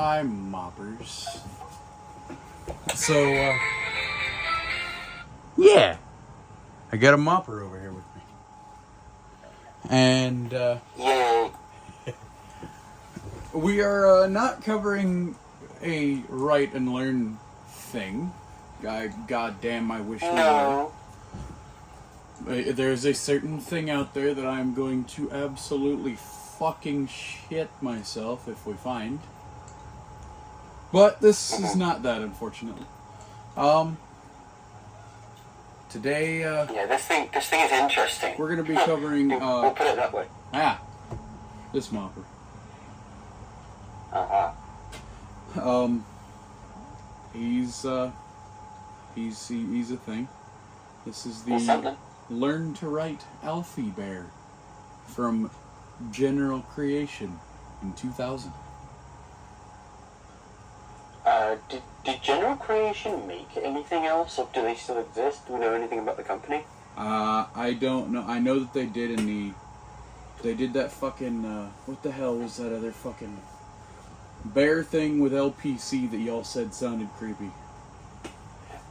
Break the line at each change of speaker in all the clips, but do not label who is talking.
Hi, moppers. So, yeah. I got a mopper over here with me. And,
Yay.
we are not covering a write and learn thing. Goddamn, I wish we
No.
were. There's a certain thing out there that I'm going to absolutely fucking shit myself if we find. But this is not that, unfortunately. Today,
Yeah, this thing is interesting.
we're gonna be covering,
we'll put it that way.
this mopper.
Uh-huh.
He's a thing. This is
Well,
the
something.
Learn to Write Alfie Bear from General Creation in 2000.
Did General Creation make anything else, or do they still exist? Do we know anything about the company?
I don't know. I know that they did they did that fucking, what the hell was that other fucking bear thing with LPC that y'all said sounded creepy?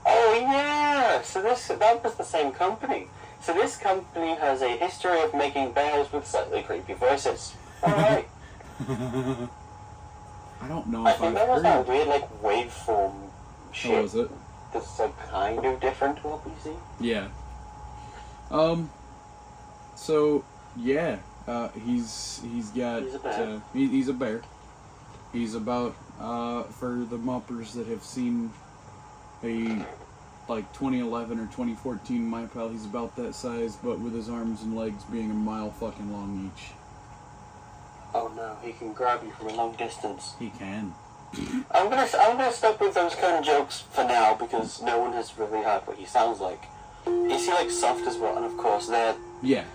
Oh yeah! So that was the same company. So this company has a history of making bears with slightly creepy voices. Alright.
I don't know
I
if
think
I've
that was
heard.
that weird, waveform shit.
Oh, was it?
That's, kind of different to LPC.
Yeah. So, yeah. He's got...
He's a bear.
He's a bear. He's about, for the moppers that have seen a, 2011 or 2014 My Pal, he's about that size, but with his arms and legs being a mile fucking long each.
Oh no, he can grab you from a long distance.
He can.
I'm gonna stop with those kind of jokes for now because no one has really heard what he sounds like. Is he soft as well? And of course,
Yeah.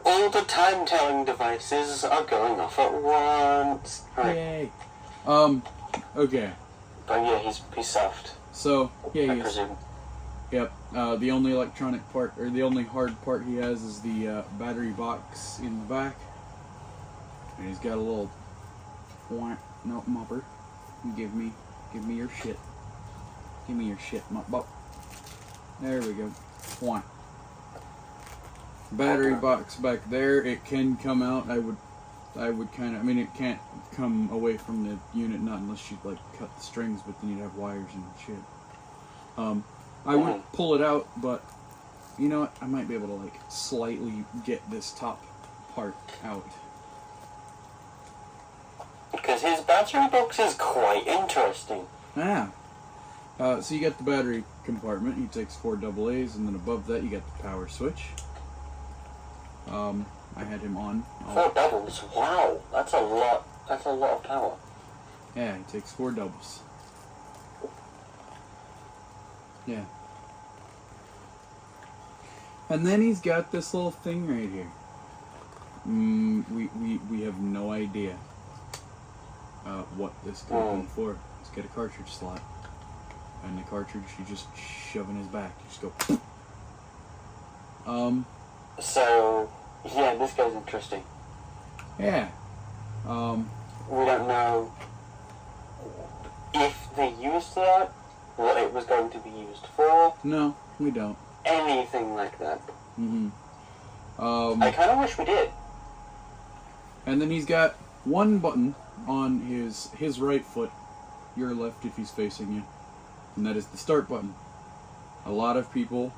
all the time-telling devices are going off at once. Right.
Yay. Okay.
But yeah, he's soft.
So, yeah,
I
he is.
presume.
Yep. The only electronic part, or the only hard part he has is the battery box in the back. And he's got a little mopper. Give me your shit. Give me your shit, mop. There we go. One. Battery box back there. It can come out. I would kind of. I mean, it can't come away from the unit, not unless you cut the strings, but then you'd have wires and shit. I would pull it out, but you know what? I might be able to slightly get this top part out.
Because his battery box is quite interesting.
So you got the battery compartment. He takes 4 AA's, and then above that you got the power switch. I had him on.
4 doubles. Wow, that's a lot. That's a lot of power.
Yeah, he takes 4 doubles. Yeah. And then he's got this little thing right here. We have no idea what this could have been for. He's got a cartridge slot. And the cartridge you just shove in his back. You just go.
So, yeah, this guy's interesting.
Yeah.
We don't know if they used that, what it was going to be used for.
No, we don't.
Anything like that.
Mm-hmm.
I kind of wish we did.
And then he's got one button on his right foot, your left if he's facing you, and that is the start button. A lot of people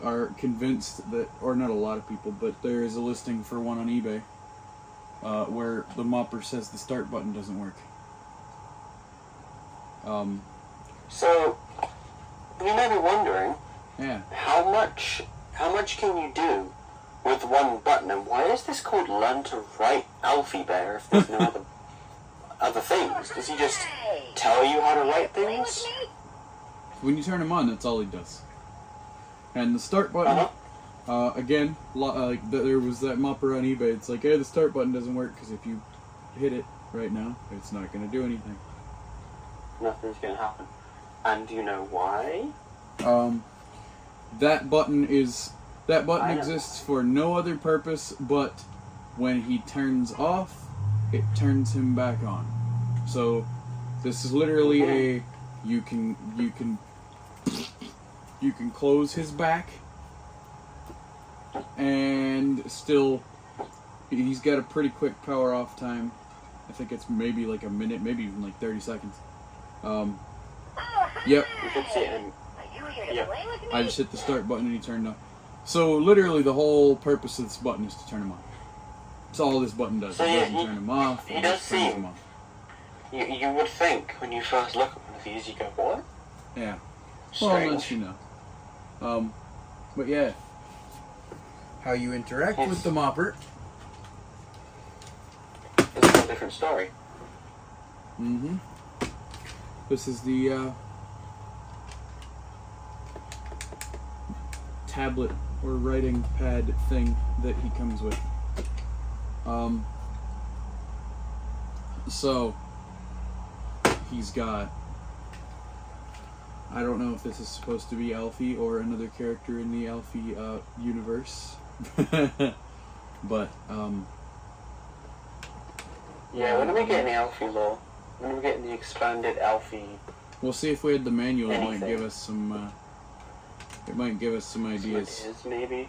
are convinced that, or not a lot of people, but there is a listing for one on eBay where the mopper says the start button doesn't work.
So, you may be wondering,
Yeah.
how much can you do with one button, and why is this called Learn to Write Alfie Bear if there's no other things? Does he just tell you how to write things?
When you turn him on, that's all he does. And the start button, again, there was that mopper on eBay. It's hey, the start button doesn't work because if you hit it right now, it's not going to do anything.
Nothing's going to happen. And do you know why?
That button exists for no other purpose but when he turns off, it turns him back on. So this is literally a you can close his back and still he's got a pretty quick power off time. I think it's maybe like a minute, maybe even like 30 seconds. Yep.
You can see him. Yep.
I just hit the start button and he turned on. So literally the whole purpose of this button is to turn him on. That's all this button does.
So
It
yeah,
doesn't turn him off.
he
It
does
just turns
seem-
him on.
You would think when you first look at one of these, you go, what?
Yeah. Well, unless
Strange.
you know. But yeah. How you interact with the mopper.
It's a whole different story.
Mm-hmm. This is the tablet or writing pad thing that he comes with. So he's got, I don't know if this is supposed to be Alfie or another character in the Alfie universe. But
Yeah, when are we getting Alfie lore? When are we getting the expanded Alfie?
we'll see if we had the manual. It might
Anything.
give us some. It might give us some ideas.
Ideas, maybe?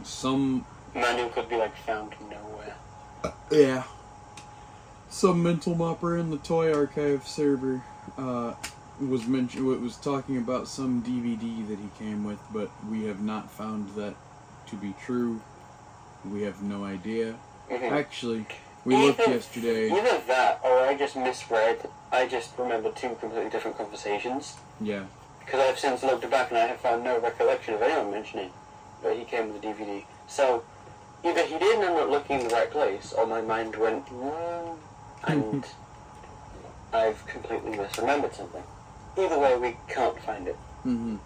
Some
Manual could be like found nowhere.
yeah. Some mental mopper in the Toy Archive server was was talking about some DVD that he came with, but we have not found that to be true. We have no idea. Actually, we looked yesterday.
Either that, or I just misread. I just remember two completely different conversations.
Yeah.
Because I've since looked back and I have found no recollection of anyone mentioning that he came with a DVD. So, either he didn't end up looking in the right place, or my mind went, and I've completely misremembered something. Either way, we can't find it.
Mm-hmm.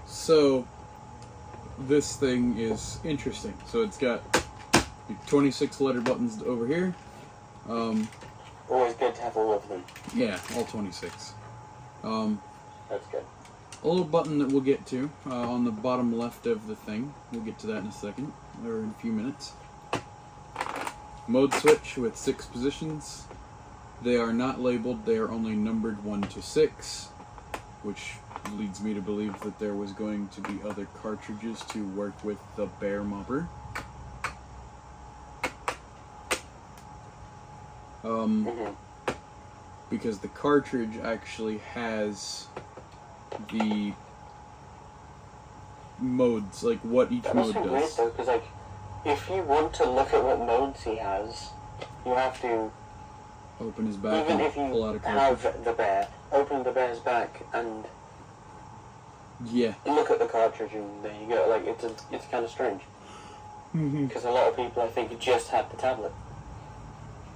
So, this thing is interesting. So it's got 26 letter buttons over here.
Always good to have all of them.
Yeah, all 26.
That's good.
A little button that we'll get to on the bottom left of the thing. We'll get to that in a second, or in a few minutes. Mode switch with 6 positions. They are not labeled, they are only numbered 1 to 6, which leads me to believe that there was going to be other cartridges to work with the Bear Mopper. Because the cartridge actually has the modes, like what each
That
mode
must be weird
does.
though, because like, if you want to look at what modes he has, you have to,
Open his back
even
and
if
pull out
you
a cartridge.
have the bear, open the bear's back and
Yeah.
look at the cartridge and there you go. Like, it's kind of strange. Because a lot of people, I think, just had the tablet.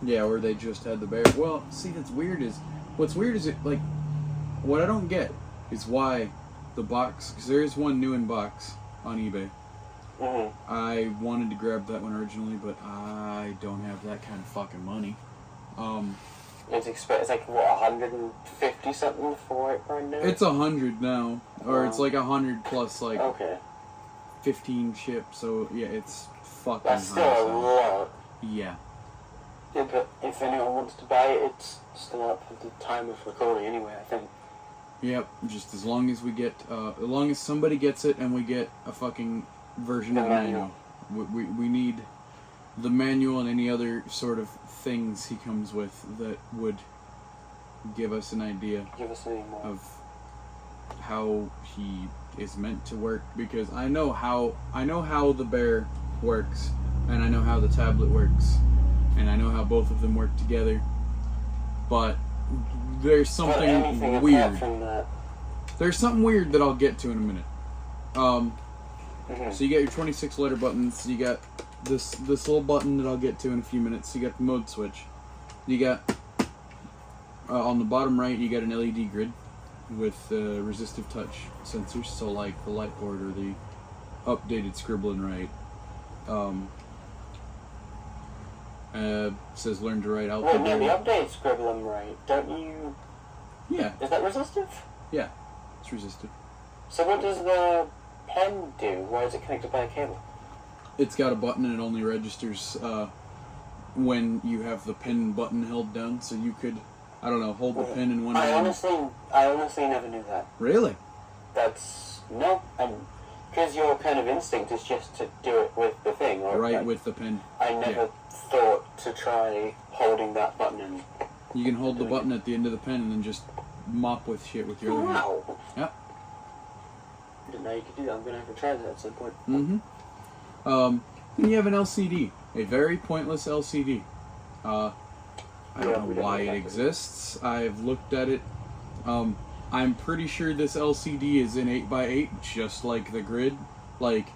Yeah, or they just had the bear. Well, see, what's weird is it, like, what I don't get is why the box, because there is one new in box on eBay. I wanted to grab that one originally, but I don't have that kind of fucking money.
It's like, what, 150 something for it right now?
It's 100 now, or
Wow.
it's like 100 plus like
Okay.
15 shipped. So yeah, it's fucking
That's still
high.
a lot.
Yeah.
Yeah, but if anyone wants to buy it, it's still up at the time of recording anyway, I think.
Yep. Just as long as we get, as long as somebody gets it and we get a fucking version
The
of the manual.
manual.
We need the manual and any other sort of things he comes with that would give us an idea
Give us any more.
of how he is meant to work, because I know how the bear works, and I know how the tablet works, and I know how both of them work together, but there's
But anything
something
apart
weird.
from that.
There's something weird that I'll get to in a minute. So you got your 26 letter buttons, you got this little button that I'll get to in a few minutes, you got the mode switch, you got on the bottom right you got an LED grid with resistive touch sensors, so like the light board or the updated Scribble and Write. Says learn to write Alfie
Wait, no,
Bear.
the update Scribble and Write, don't you...
Yeah,
Is that resistive?
yeah, it's resistive.
So what does the pen do? Why is it connected by a cable?
It's got a button and it only registers when you have the pen button held down, so you could, I don't know, hold the pen in one
I
hand.
honestly never knew that.
Really?
No, because your kind of instinct is just to do it with the thing, or
Right, with the pen.
I never thought to try holding that button and...
You can hold the button at the end of the pen and then just mop with shit with your other hand.
Wow!
Yep.
I didn't know you could do that. I'm going to have to try that at some point.
Mm-hmm. Then you have an LCD. A very pointless LCD. I don't know why it exists. I've looked at it. I'm pretty sure this LCD is in 8x8, just like the grid. Like,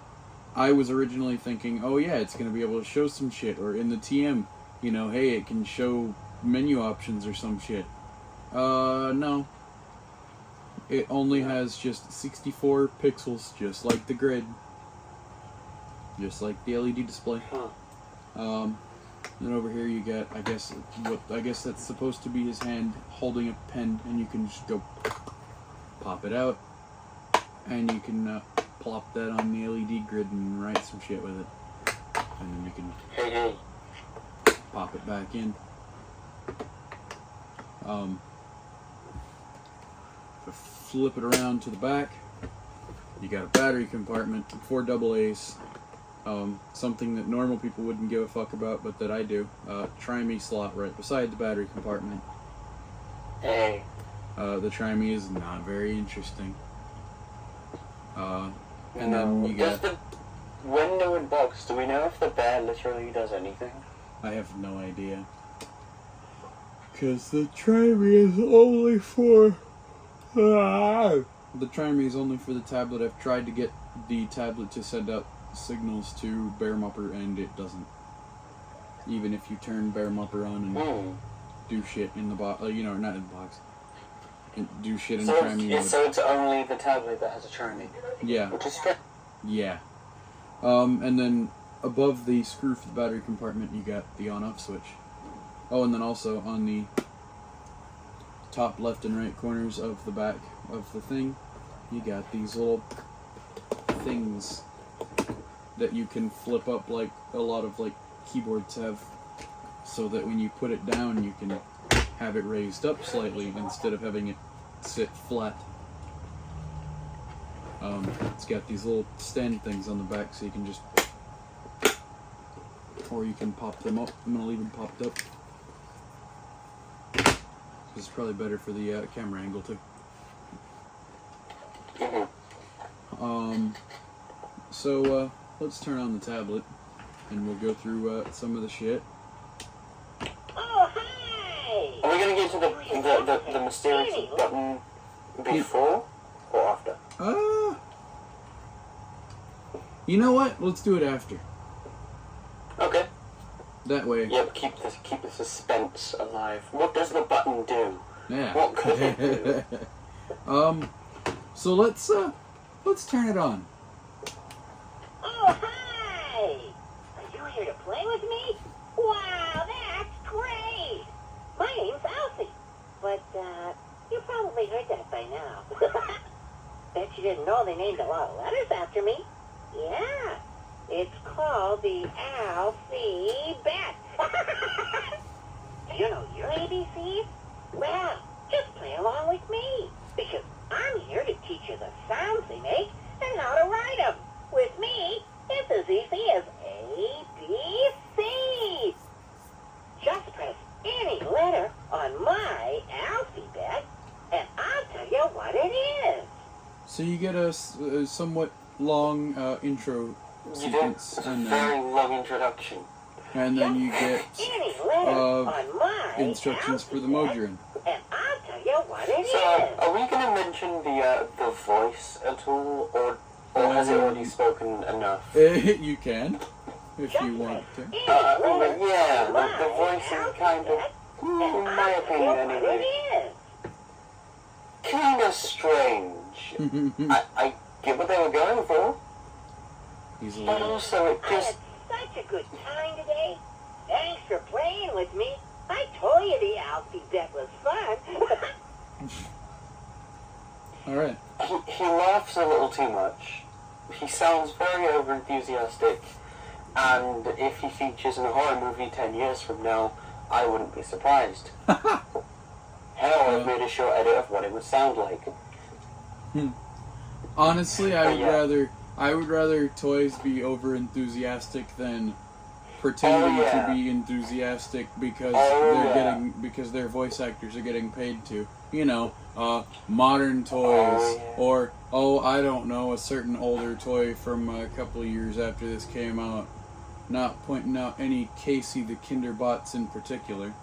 I was originally thinking, oh yeah, it's going to be able to show some shit. Or in the TM, you know, hey, it can show menu options or some shit. No. It only has just 64 pixels, just like the grid. Just like the LED display. Then over here you get, I guess that's supposed to be his hand holding a pen, and you can just go pop it out, and you can plop that on the LED grid and write some shit with it, and then you can pop it back in. To flip it around to the back, you got a battery compartment, 4 AA's. Something that normal people wouldn't give a fuck about, but that I do. Try-me slot right beside the battery compartment.
Hey.
The try-me is not very interesting. And
No.
then you got...
Does the window and box, do we know if the bear literally does anything?
I have no idea. Because the try-me is only for... The try-me is only for the tablet. I've tried to get the tablet to send out signals to Bear Mupper, and it doesn't. Even if you turn Bear Mupper on and do shit in the box, you know, not in the box. Do shit in the try-me mode.
So it's only the tablet that has a try-me?
Yeah.
Which is fair.
Yeah. And then above the screw for the battery compartment, you got the on-off switch. Oh, and then also on the top left and right corners of the back of the thing, you got these little things that you can flip up like a lot of like keyboards have, so that when you put it down you can have it raised up slightly instead of having it sit flat. It's got these little stand things on the back, so you can just, or you can pop them up. I'm gonna leave them popped up. This is probably better for the camera angle too. So let's turn on the tablet, and we'll go through some of the shit.
Oh, hi!
Are we going to get to the mysterious button before or after?
You know what? Let's do it after.
Okay.
That way.
Yep, keep the suspense alive. What does the button do?
Yeah.
What could it do?
So let's turn it on.
Oh, hi! Are you here to play with me? Wow, that's great! My name's Alfie, but, you probably heard that by now. Bet you didn't know they named a lot of letters after me. Yeah, it's called the Alfie Bear. Do you know your ABCs? Well, just play along with me, because I'm here to teach you the sounds they make and how to write them. With me, it's as easy as ABC. Just press any letter on my Alfie Bear, and I'll tell you what it is.
So you get a somewhat long intro sequence, and
very long introduction.
you get
any letter on my
instructions for the
Alfie
mode
Bear,
you're in.
and I'll tell you what it
So,
is.
are we going to mention the voice at all, or has it already spoken enough?
You can, if you want to.
Yeah, the voice is kind of, in my opinion anyway, kind of strange. I get what they were going for, but also it just...
I had such a good time today. Thanks for playing with me. I told you the Alfie bet was fun.
Alright.
He laughs a little too much. He sounds very over-enthusiastic, And if he features in a horror movie 10 years from now, I wouldn't be surprised. Hell, I've made a short edit of what it would sound like.
Honestly, I would
Yeah.
rather toys be over enthusiastic than pretending to be enthusiastic because because their voice actors are getting paid to. You know, modern toys or I don't know, a certain older toy from a couple of years after this came out. Not pointing out any Casey the Kinderbots in particular.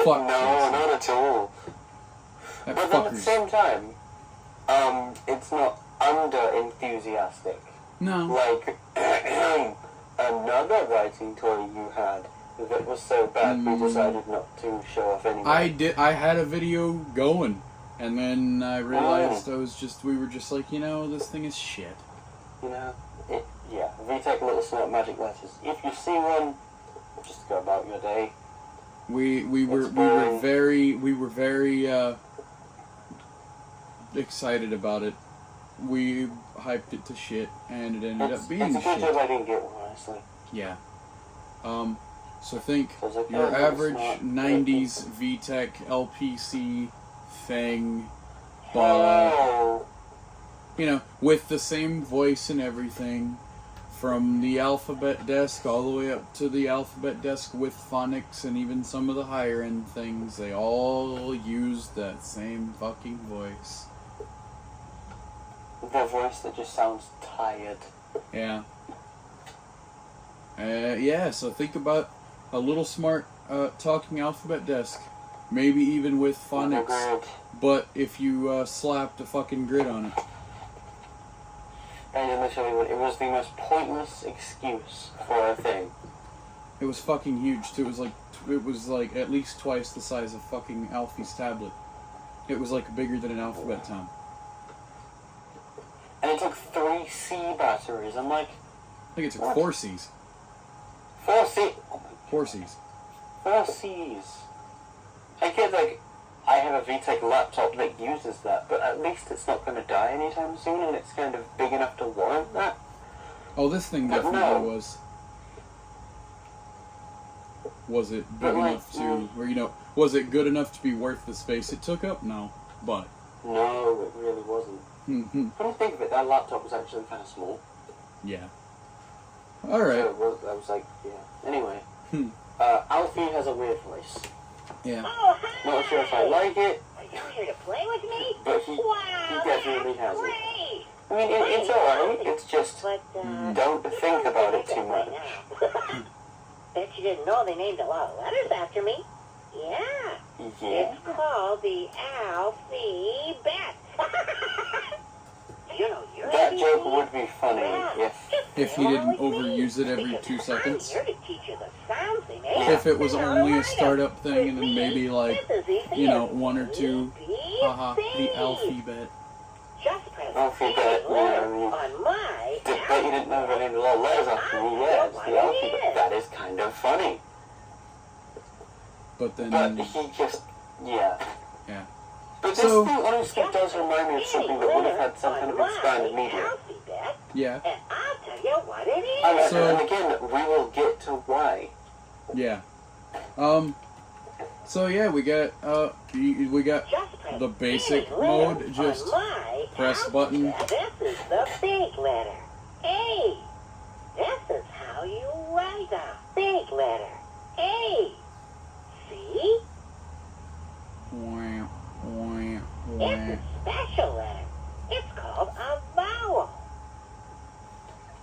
Fuck.
No, not at all.
That
But then at the
fucker's...
same time, it's not under-enthusiastic.
No.
Like, another writing toy you had that was so bad we decided not to show off anymore.
I had a video going, and then I realized we were just like, this thing is shit.
You know, VTech little smart magic letters. If you see one, just go about your day.
We were very excited about it. We hyped it to shit, and it ended up being
It's a good
shit.
job I didn't get one, honestly.
Yeah. So think
Like,
your average
not
90s VTech LPC thing, but
Oh,
with the same voice and everything, from the alphabet desk all the way up to the alphabet desk with phonics and even some of the higher end things, they all used that same fucking voice.
the voice that just sounds tired.
Yeah. So think about a little smart talking alphabet desk. Maybe even with phonics.
Agreed.
But if you slapped a fucking grid on it.
And let me tell you what, it was the most pointless excuse for a thing.
It was fucking huge too. It was like at least twice the size of fucking Alfie's tablet. It was like bigger than an alphabet town.
And it took 3 C batteries. I'm like,
I think it took
What?
4 C's.
4 C?
4 C's.
4 C's. I get, like, I have a VTech laptop that uses that, but at least it's not going to die anytime soon, and it's kind of big enough to warrant that.
Oh, this thing
But
definitely
no.
was. Was it big
But, like,
enough to, or was it good enough to be worth the space it took up? No, but.
No, it really wasn't. When you think of it, that laptop was actually kind of small.
Yeah. All right.
So I was like, yeah. Anyway, Alfie has a weird voice.
Yeah.
Oh, hi!
Not sure if I like it,
Are you here to play with me?
but he
Wow,
definitely
that's
has it.
great!
I mean, it's alright. It's just
But,
don't
you
think
don't
about it
think
too
I
much.
get that now. Bet you didn't know they named a lot of letters after me. Yeah.
Yeah.
It's called the Alfie Bear. You know, you're
That joke would be funny
If he didn't overuse it every 2
I'm
seconds.
here to teach you the sounds they make.
If it was
They know
only
how
a
to
startup
write 'em.
thing and then
With
maybe
me,
like,
this is easy as
1 or 2, haha, the
ABC.
alphabet.
Just press
Alfie Bear,
any letter
yeah,
on my
Bet you didn't know that named a lot of letters after me. Yeah, it's the Alfie, but that is kind of funny.
But then,
But he just, yeah.
yeah.
But this
So-
thing honestly does remind me of something that would have had some kind of expanded media.
Yeah,
And I'll tell you what it is.
And,
So-
and again, we will get to why.
yeah. So yeah, we got
Just press
the basic
any letter
mode, just
on my
press
alphabet.
button.
This is the big letter. A. This is how you write a big letter. A. See?
Wah, wah,
It's
wah.
a special letter. It's called a vowel.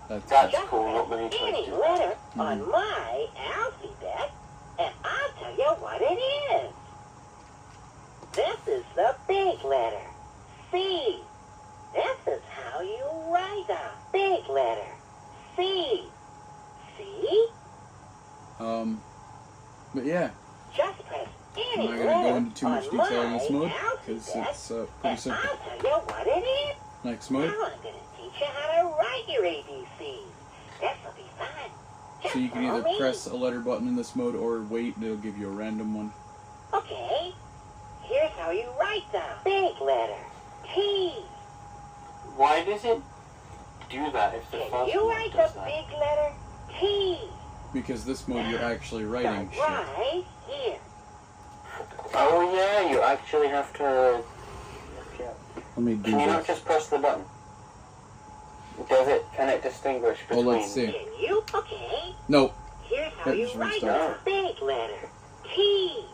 That's
That's
Just
cool, not
press
many toys
any
do that.
letter on my alphabet, and I'll tell you what it is. This is the big letter. C. This is how you write a big letter. C. See?
But yeah,
Just press
I'm
any
not gonna
letter
go into too much
on
detail in this
my
mode because
alphabet,
it's pretty
and
simple.
I'll tell you what it is.
Next
Now
mode,
I'm going to teach you how to write your ABCs. This'll be fun. Just
so you can
follow
either
me.
press a letter button in this mode or wait, and it'll give you a random one.
Okay, here's how you write the big letter. T.
Why does it do that if the
Can
first
you
one
write
does
the
that?
big letter T?
Because this mode you're actually writing
Start
shit.
right here.
Oh yeah, you actually have to... Yeah.
Let me do
Can you not
this.
just press the button? Does it, can it distinguish
Well,
between...
let's see.
Can you? Okay.
Nope.
Here's how
Let's
you write
restart.
the big letter T.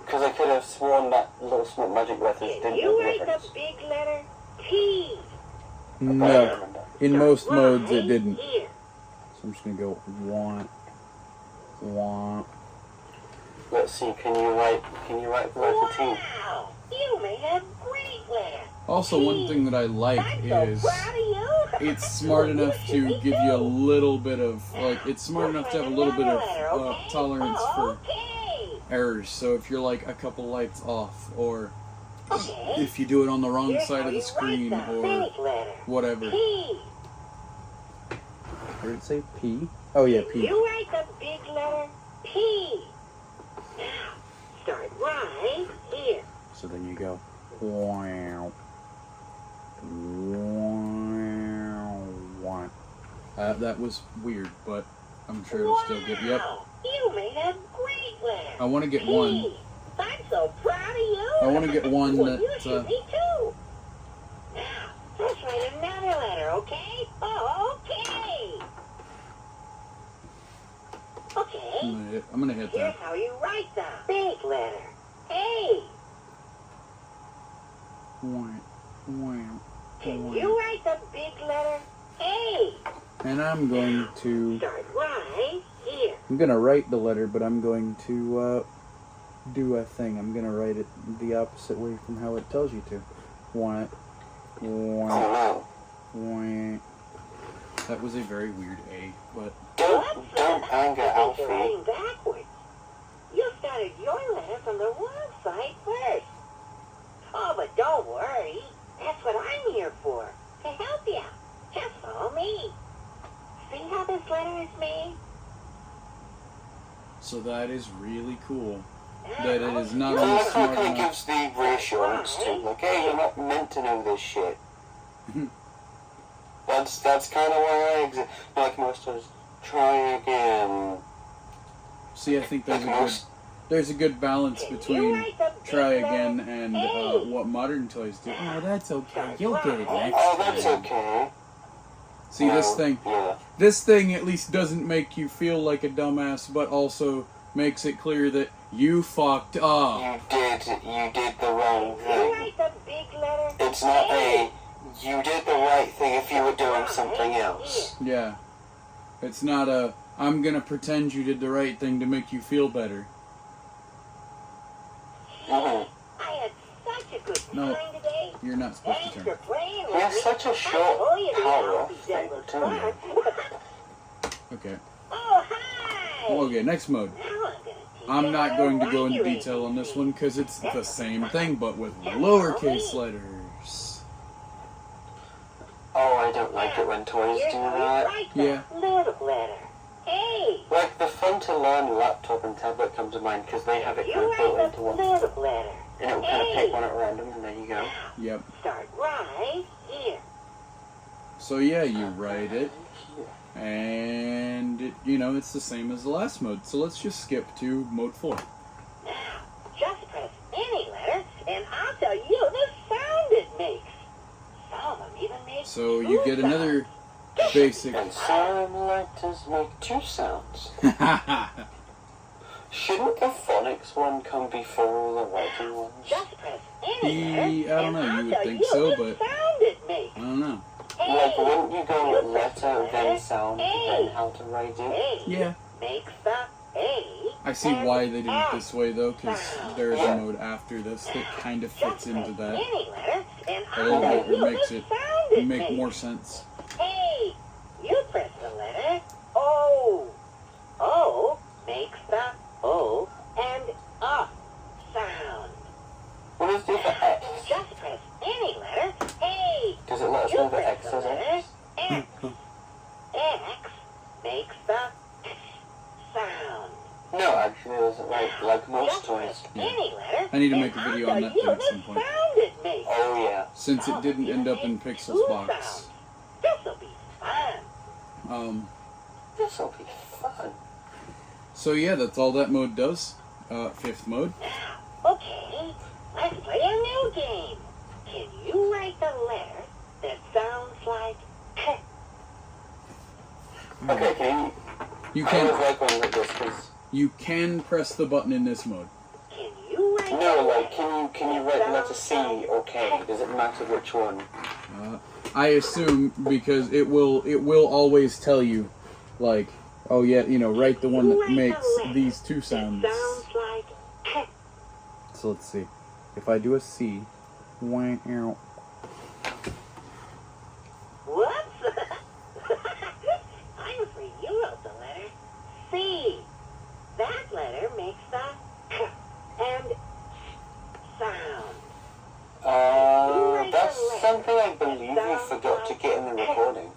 Because I could have sworn that little small magic letters
Can
didn't
you
make a
write
difference.
the big letter T?
No. In
Start
most modes it
right
didn't.
Here.
So I'm just gonna go want.
Let's see, can you write the letter T?
Wow! You made a great letter.
Also, one thing that I like
I'm so
is
proud of you.
it's smart enough
You
to
should
give
be
you a
too.
little bit of, like, it's smart enough to have a little bit of
Okay.
tolerance for
Okay.
errors. So if you're like a couple lights off, or
Okay.
if you do it on the wrong
Here's
side
how
of the
you
screen,
write the
or
big letter
whatever.
P.
Did it say P? Oh yeah,
Can
P.
you write the big letter P? Now, start right here.
So then you go wow. Wow. That was weird, but I'm sure it'll still get. Yep.
Wow, you made a great letter.
I want to get
P.
one.
I'm so proud of you.
I want to get one
Well, you
that.
should be too. Now, let's write another letter, okay? Oh, okay. Okay.
I'm gonna hit
Here's
that.
how you write the big letter A.
Wow. Wow.
Can you write the big letter A?
And I'm going to.
Start right here.
I'm gonna write the letter, but I'm going to do a thing. I'm gonna write it the opposite way from how it tells you to. What?
Oh
Wah. That was a very weird A, but
no. Don't anger
You're
Alfie.
writing backwards. You started your letter from the wrong side first. Oh, but don't worry. That's what I'm here for. To help you. Just follow me. See how this letter is made?
so that is really cool.
Now,
That it is not
you
only
I like
write
how
smart
it kind of
enough.
gives the reassurance to, like, hey, you're not meant to know this shit. That's kind of why I exist. Like most of us, try again.
See, I think
Like
there's a good balance
Can you
between
write the big
try
letter
again and
A?
what modern toys do. Oh, that's okay. You'll get it next
Oh, that's
time.
okay.
See,
Yeah.
this thing at least doesn't make you feel like a dumbass, but also makes it clear that you fucked up.
You did the wrong
You
thing.
write the big letter
It's not you did the right thing if you were doing something else.
Yeah. It's not a, I'm gonna pretend you did the right thing to make you feel better.
Mhm.
I had such a good
No.
time today.
You're not supposed
Thanks
to
for
turn.
playing
He
with
has
me.
such a
I
short
told you the
power
Alfie set was
thing,
fun.
Okay.
Oh, hi!
Okay, next mode.
Now I'm gonna teach
I'm
you
not
how
going to
write
go into
your
detail on this
ABC.
one because it's the same thing but with lowercase letters.
Oh, I don't like it when toys
Here's
do
how you
that.
write
Yeah.
that little letter. Hey!
Like the fun to learn laptop and tablet comes to mind because they have it
You
kind of built
write
into
the
one,
little letter.
and it will kind of pick one at random, and there you go.
Now,
Yep.
start right here.
So yeah, you write it, and it, it's the same as the last mode. So let's just skip to mode 4.
Now, just press any letter, and I'll tell you the sound it makes. Some of them even make
So
two
you get
sounds.
another basic.
And some letters make two sounds. Shouldn't the phonics one come before all the writing ones?
Just press any letter,
I don't know,
and
you
I'll
would
tell
think
you
so,
the
but
sound it makes.
I don't know.
Like, wouldn't you go
You press the
letter, then
letter
sound,
A.
then how to write it?
A
Yeah,
makes the A.
I see
and
why they did it
F.
this way though, because there is a
Yeah.
mode after this that kind of
Just
fits into
press
that.
any letter, and
A
I'll
little
tell
bit,
you
it makes
the
it
sound it
make
makes.
more sense.
Hey, you press the letter O. O makes the O and A sound.
What does it do for X?
Just press any letter. Hey,
Does it let us
you
know that
press
X
the
says
letter
X?
X. X makes the sound.
No, actually, it doesn't like most
Just
toys.
press any letter.
I need to
and
make a
I'll
video on
tell
that
you
thing at
the
some point.
sound it makes.
Oh, yeah.
Since it
Some
didn't
even
end up in
make
Pixel's
two
box.
sounds. This'll be
This'll be fun.
So yeah, that's all that mode does. Fifth mode.
Now, okay, let's play a new game. Can you write the letter that sounds like K?
Okay, can
You
I
can
always like when like this, because...
you can press the button in this mode.
Can you write
No,
the
like,
letter
can you write the letter C or K? Does it matter which one?
I assume because it will always tell you, like, oh yeah, you know, write the one that makes these two sounds.
that sounds like K?
So let's see. If I do a C, wah, ow.
Whoops! I'm afraid you wrote the letter C. That letter makes the K and sound.
That's something I believe you forgot to get in the recording.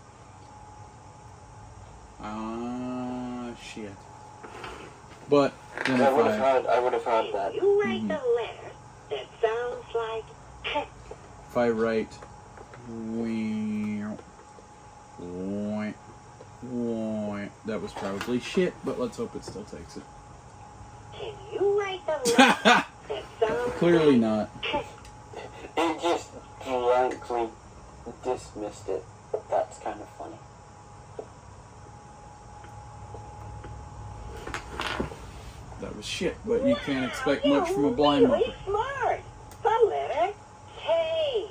Shit. But then
I would have heard that.
Can you write the letter that sounds like K?
if I write, wah, wah, wah, that was probably shit. But let's hope it still takes it.
Can you write the letter that sounds
Clearly
like
not.
K?
It just blankly dismissed it. That's kind of funny.
That was shit. But you can't expect much from a blind
You're really
monkey.
smart. The letter K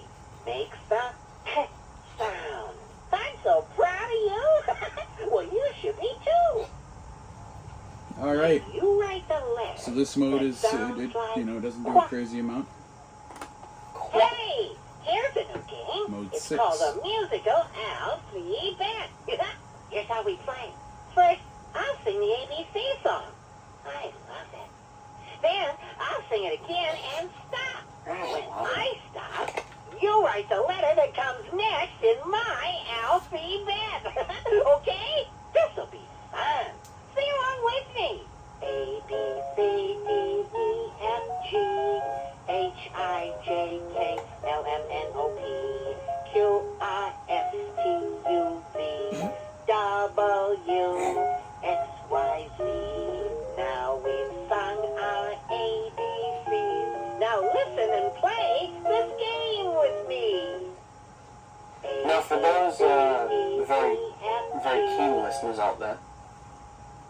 makes the K sound. I'm so proud of you. Well, you should be too.
All right.
You write the letter.
So this mode is, you know, doesn't do a crazy amount.
Hey, here's a new game.
Mode
It's
6.
called a musical Alfie Bear. Here's how we play. First, I'll sing the ABC song. I love it. Then I'll sing it again and stop. When I stop, you write the letter that comes next in my Alfie Bear. Okay? This'll be fun. Sing along with me. A, B, C, D, E, F, G, H, I, J, K, L, M, N, O, P, Q, R, S, T, U, V, W, X, Y, Z. Now we've sung our ABCs. Now listen and play this game with me.
Now, for those very keen listeners out there,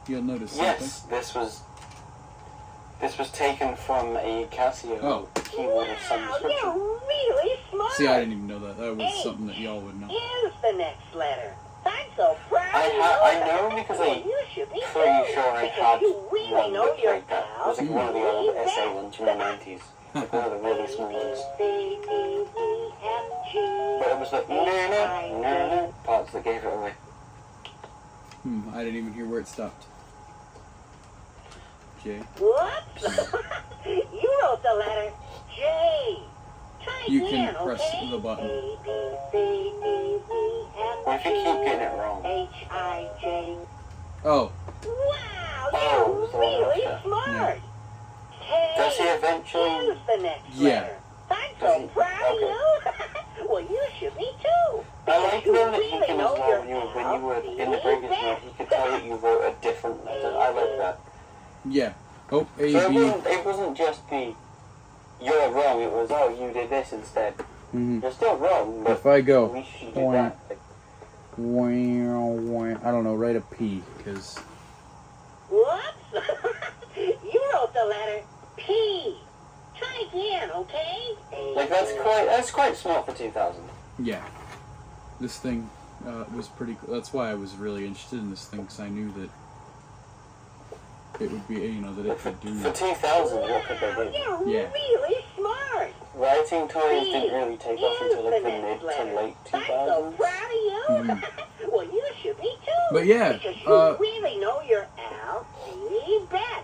You'll notice something.
yes, this was taken from a Casio keyboard of some
Wow,
description.
you're really smart.
See, I didn't even know that. That was something that y'all would know.
Is the next letter. I'm so proud of you.
I know because
Well, you should be
pretty
too,
sure I
because
had
you really
one
know
that
your
played that. It was like one of the old SA ones from the 90s. Like one of the really small ones. But it was like na parts that gave it away.
I didn't even hear where it stopped. J.
Whoops! You wrote the letter J. Try
You
again,
can press
okay?
the button.
A, B, C, D, E, F,
What if you keep getting it wrong?
H, I, J.
Oh,
Wow,
Oh,
you're really
okay.
smart. K
Does he eventually...
is the next
Yeah.
letter. I'm
Does
so
he?
proud of you. Well, you should be too.
I like
You
though that he
really
can, as
know
well,
your
when you were in the
Alfie
previous
Bear.
note, he could tell that you wrote a different letter. I like that.
yeah. Oh, A,
So
B.
it wasn't just the, you're wrong, it was, oh, you did this instead.
Mhm.
You're still wrong, but
If I go,
at least you did that. Like,
I don't know, write a P, because
Whoops! You wrote the letter P. Try again, okay?
like that's quite smart for 2000.
yeah, this thing was pretty cool. That's why I was really interested in this thing, because I knew that it would be, you know, that it could do.
For 2000, what could they do?
You're
Yeah.
really smart.
Writing toys didn't really take off until like the
Is the
mid
next
to
letter.
late
I'm so
2000s.
proud of you.
Mhm.
Well, you should be too.
But yeah,
because you really know your Alfie Bear.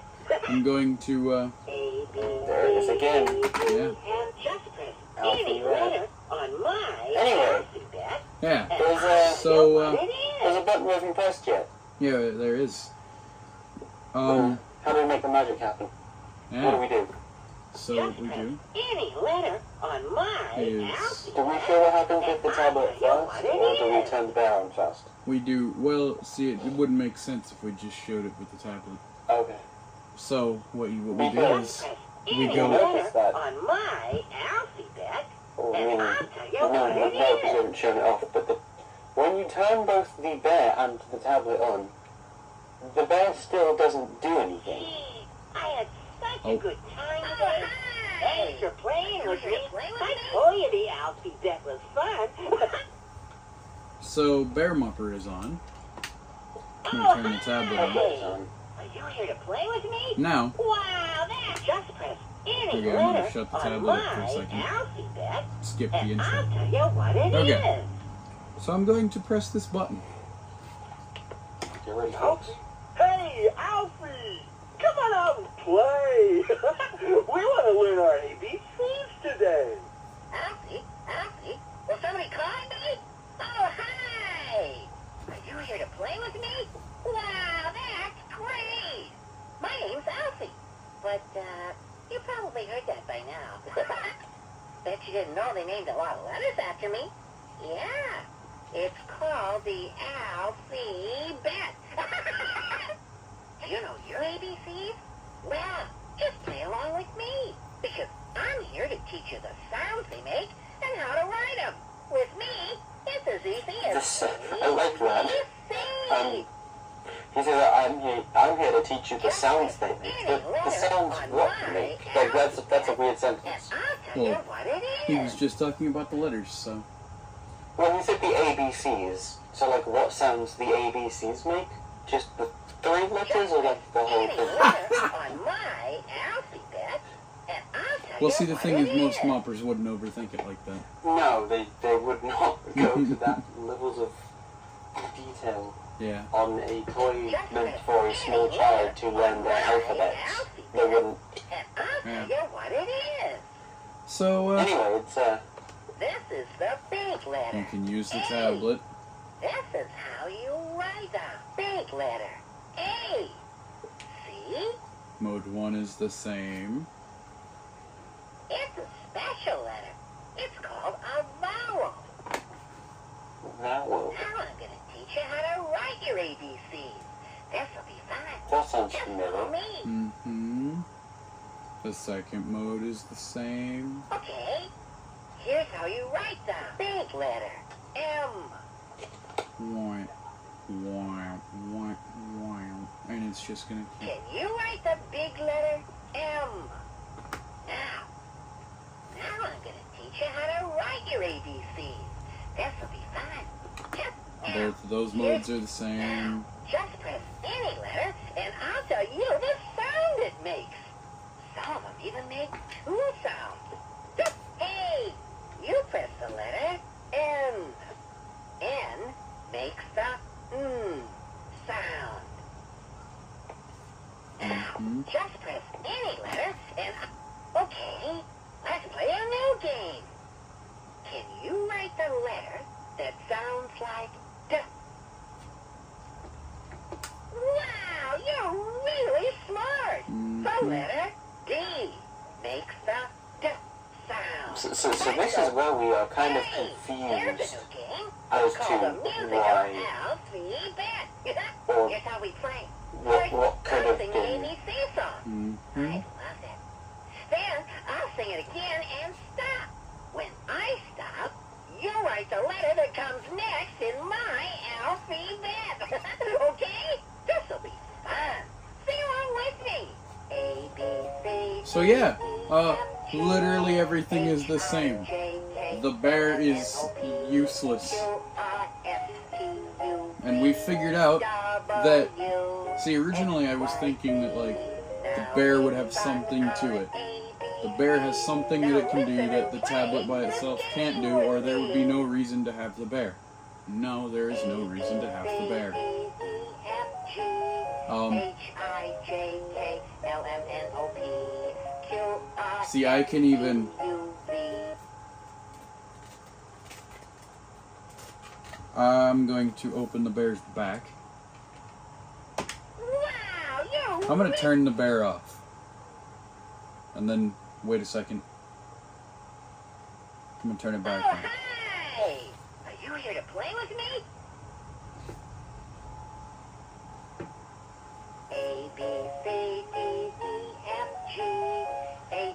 I'm going to,
A, B,
There it is again.
Yeah.
And just press
Alfie
any
Bear.
letter on my
Anyway.
Alfie Bear.
yeah,
And
There's
I'll
a-
So,
know what it
There's
is.
a button we haven't pressed yet.
yeah, there is.
How do we make the magic happen? What do
Yeah.
we do?
So
Just
what we
press
do
any letter on my
is
Alfie.
Do we show what happens with the tablet
I'll tell you
first,
what it
or do we
is.
turn the bear on first?
we do well. See, it wouldn't make sense if we just showed it with the tablet.
Okay.
So what we do
Because
is
Press
we
any
go.
Notice
letter
that.
on my Alfie bet,
Or,
and I'll tell you what
no,
it
because we
is.
haven't shown it off, but when you turn both the bear and the tablet on, the bear still doesn't do anything.
Gee, I had such
Oh.
a good time today. Thanks for playing with me. I told you the Alfie bet was fun.
So Bear Mupper is on. I'm
Oh,
gonna turn the tablet
hi.
on.
Tablet's on.
Are you here to play with me?
Now
Wow, that just press any
Okay, I'm gonna
letter
shut the
on
tablet up for a
my
second.
Alfie bet,
skip the
and I'll
intro.
tell you what it is.
Okay. So I'm going to press this button.
Get ready, folks.
Hey, Alfie! Come on out and play! We want to learn our ABCs today. Alfie? Alfie? Will somebody call me? Oh, hi! Are you here to play with me? Wow, that's great! My name's Alfie. But, you probably heard that by now. Bet you didn't know they named a lot of letters after me. Yeah. It's called the Alfie Bet. Do you know your ABCs? Well, just play along with me, because I'm here to teach you the sounds they make and how to write them. With me, it's as easy as
I like that.
ABC.
He said that I'm here to teach you the sounds they make. The sounds what they make. Like, that's a weird
And
sentence.
I'll tell you
Well,
what it is.
He was just talking about the letters, so
When you said the ABCs, so like what sounds the ABCs make? Just the 3 letters or like the whole
Any
thing?
letter on my Alfie bet, and I'll tell
well.
you
See, the
what
thing
it
is, most
is.
moppers wouldn't overthink it like that.
No, they would not go to that levels of detail
Yeah.
on a toy meant for a small child to learn their alphabets. They wouldn't.
And I'll
Yeah.
tell you what it is.
So
Anyway, it's
This is the big
you
letter.
can use the tablet.
This is how you write the big letter. A. See?
Mode 1 is the same.
It's a special letter. It's called a vowel.
vowel.
Now I'm going to teach you how to write your ABCs. This'll be fun.
That sounds
Just
familiar.
follow me.
Mm-hmm. The second mode is the same.
Okay. Here's how you write the big letter. M.
Wah, wah, wah, wah. And it's just gonna keep.
Can you write the big letter M? Now I'm going to teach you how to write your ABCs. This'll be fun. Just now.
Both of those modes are the same.
Just press any letter, and I'll tell you the sound it makes. Some of them even make 2 sounds. Just, hey, you press the letter N. N makes the sound. Now,
Mhm.
just press any letter, and okay, let's play a new game. Can you write the letter that sounds like D? Wow, you're really smart. The
Mhm.
letter D makes the D sound.
So this is where we are kind of
Hey,
confused
here's a new game.
as
It's called the
to
musical
why
Alfie Bet.
or
Here's how we play.
what could
I'll
have
sing the
been.
ABC song. I
Mm-hmm.
love it. Then I'll sing it again and stop. When I stop, you write the letter that comes next in my Alfie Bet. Okay? This'll be fun. Sing along with me. A, B, C.
So yeah, literally everything is the same. The bear is useless. And we figured out that, see, originally I was thinking that, like, the bear would have something to it. The bear has something that it can do that the tablet by itself can't do, or there would be no reason to have the bear. No, there is no reason to have the bear. See, I can even... I'm going to open the bear's back. I'm going to turn the bear off. And then Wait a second. I'm gonna turn it
Oh,
back on.
hey! Are you here to play with me? A, B, C, D, E, F, G, H.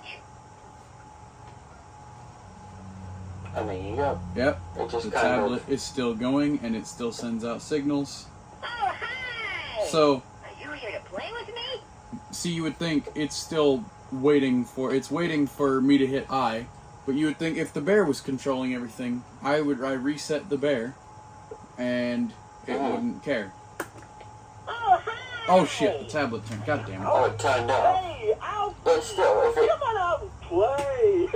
And there you go.
Yep.
It just
The
kind
tablet
of...
is still going, and it still sends out signals.
Oh, hi!
So,
Are you here to play with me?
see, you would think it's still waiting for me to hit I, but you would think if the bear was controlling everything, I reset the bear, and it wouldn't care.
Oh, hi!
Oh shit! The tablet turned. God damn it!
Oh, it turned off.
Hey, Alfie!
But still, if it...
Come on out and play!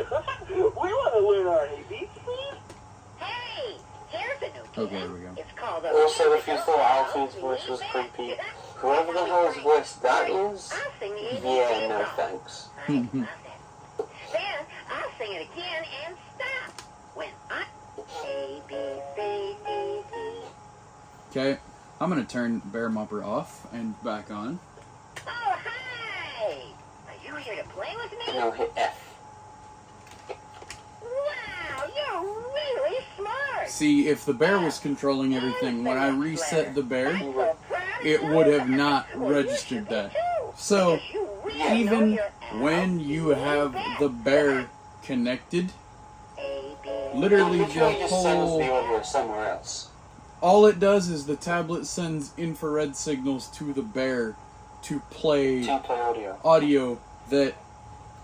We want to learn our ABCs. Hey, here's a new game.
Okay, here we go.
It's called
Also, if you thought Alfie's voice was creepy, whoever the hell's voice that is,
I'll sing the
yeah, no thanks.
I love that. Then I'll sing it again and stop. When I A, B, C, D, E.
Okay, I'm gonna turn Bear Mopper off and back on.
Oh, hi! Are you here to play with me?
No, hit F.
Wow, you're really smart.
See, if the bear was controlling everything, when I reset the bear,
I'm so proud of
it
you.
would have not
Well, you
registered
should be
that.
too,
So,
because you really know
even
your
when you have the bear connected,
A, B,
literally
It literally
the
just sends the
whole...
audio somewhere else.
All it does is the tablet sends infrared signals to the bear to play
To play audio.
audio that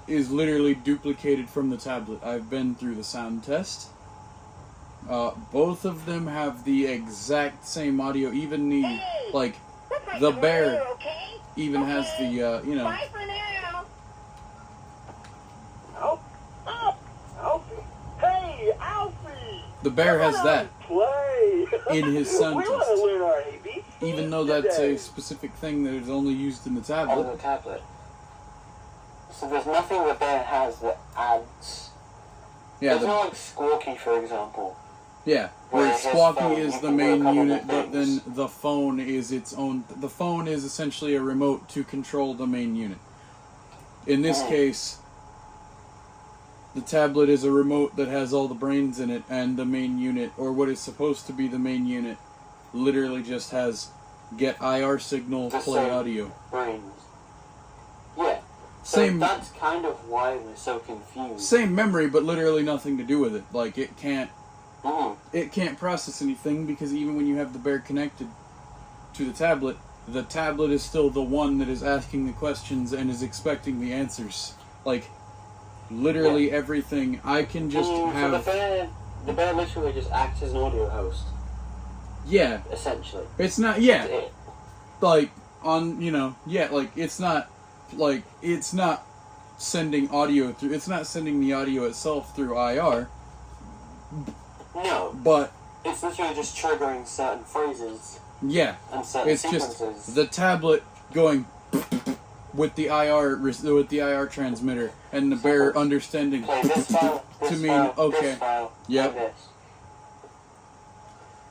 is literally duplicated from the tablet. I've been through the sound test. Both of them have the exact same audio. Even the, like,
looks like
the
you're
bear
here, okay?
even has the, you know...
Bye for now.
Alfie. Hey, Alfie!
The bear has that
Play!
in his sound
We want
test.
to learn our ABCs
Even though that's
today.
a specific thing that is only used in the
On
tablet.
the tablet. So there's nothing the bear has that adds...
Yeah,
There's no, like, Squawky, for example.
yeah.
Where
Where
his
Squawky
phone,
is
you
the
can do a
main
couple
unit,
of
but then
things.
the phone is its own... The phone is essentially a remote to control the main unit. In this case, the tablet is a remote that has all the brains in it, and the main unit, or what is supposed to be the main unit, literally just has get IR signal,
Just
play
so-
audio.
Brains. Yeah. So
Same
that's kind of why we're so confused.
same memory, but literally nothing to do with it. Like, it can't process anything, because even when you have the bear connected to the tablet is still the one that is asking the questions and is expecting the answers. Like, literally everything. I can just
So
have...
the bear literally just acts as an audio host,
Yeah.
essentially.
It's not...
That's
Yeah.
it.
Like, on, you know... Yeah, like, it's not... Like, it's not sending audio through... It's not sending the audio itself through IR,
No,
but...
it's literally just triggering certain phrases
Yeah.
and certain
It's just
sequences.
the tablet going with the IR transmitter, and the bear understanding
Play this file, this
to mean
file,
okay,
this file,
Yep.
play this.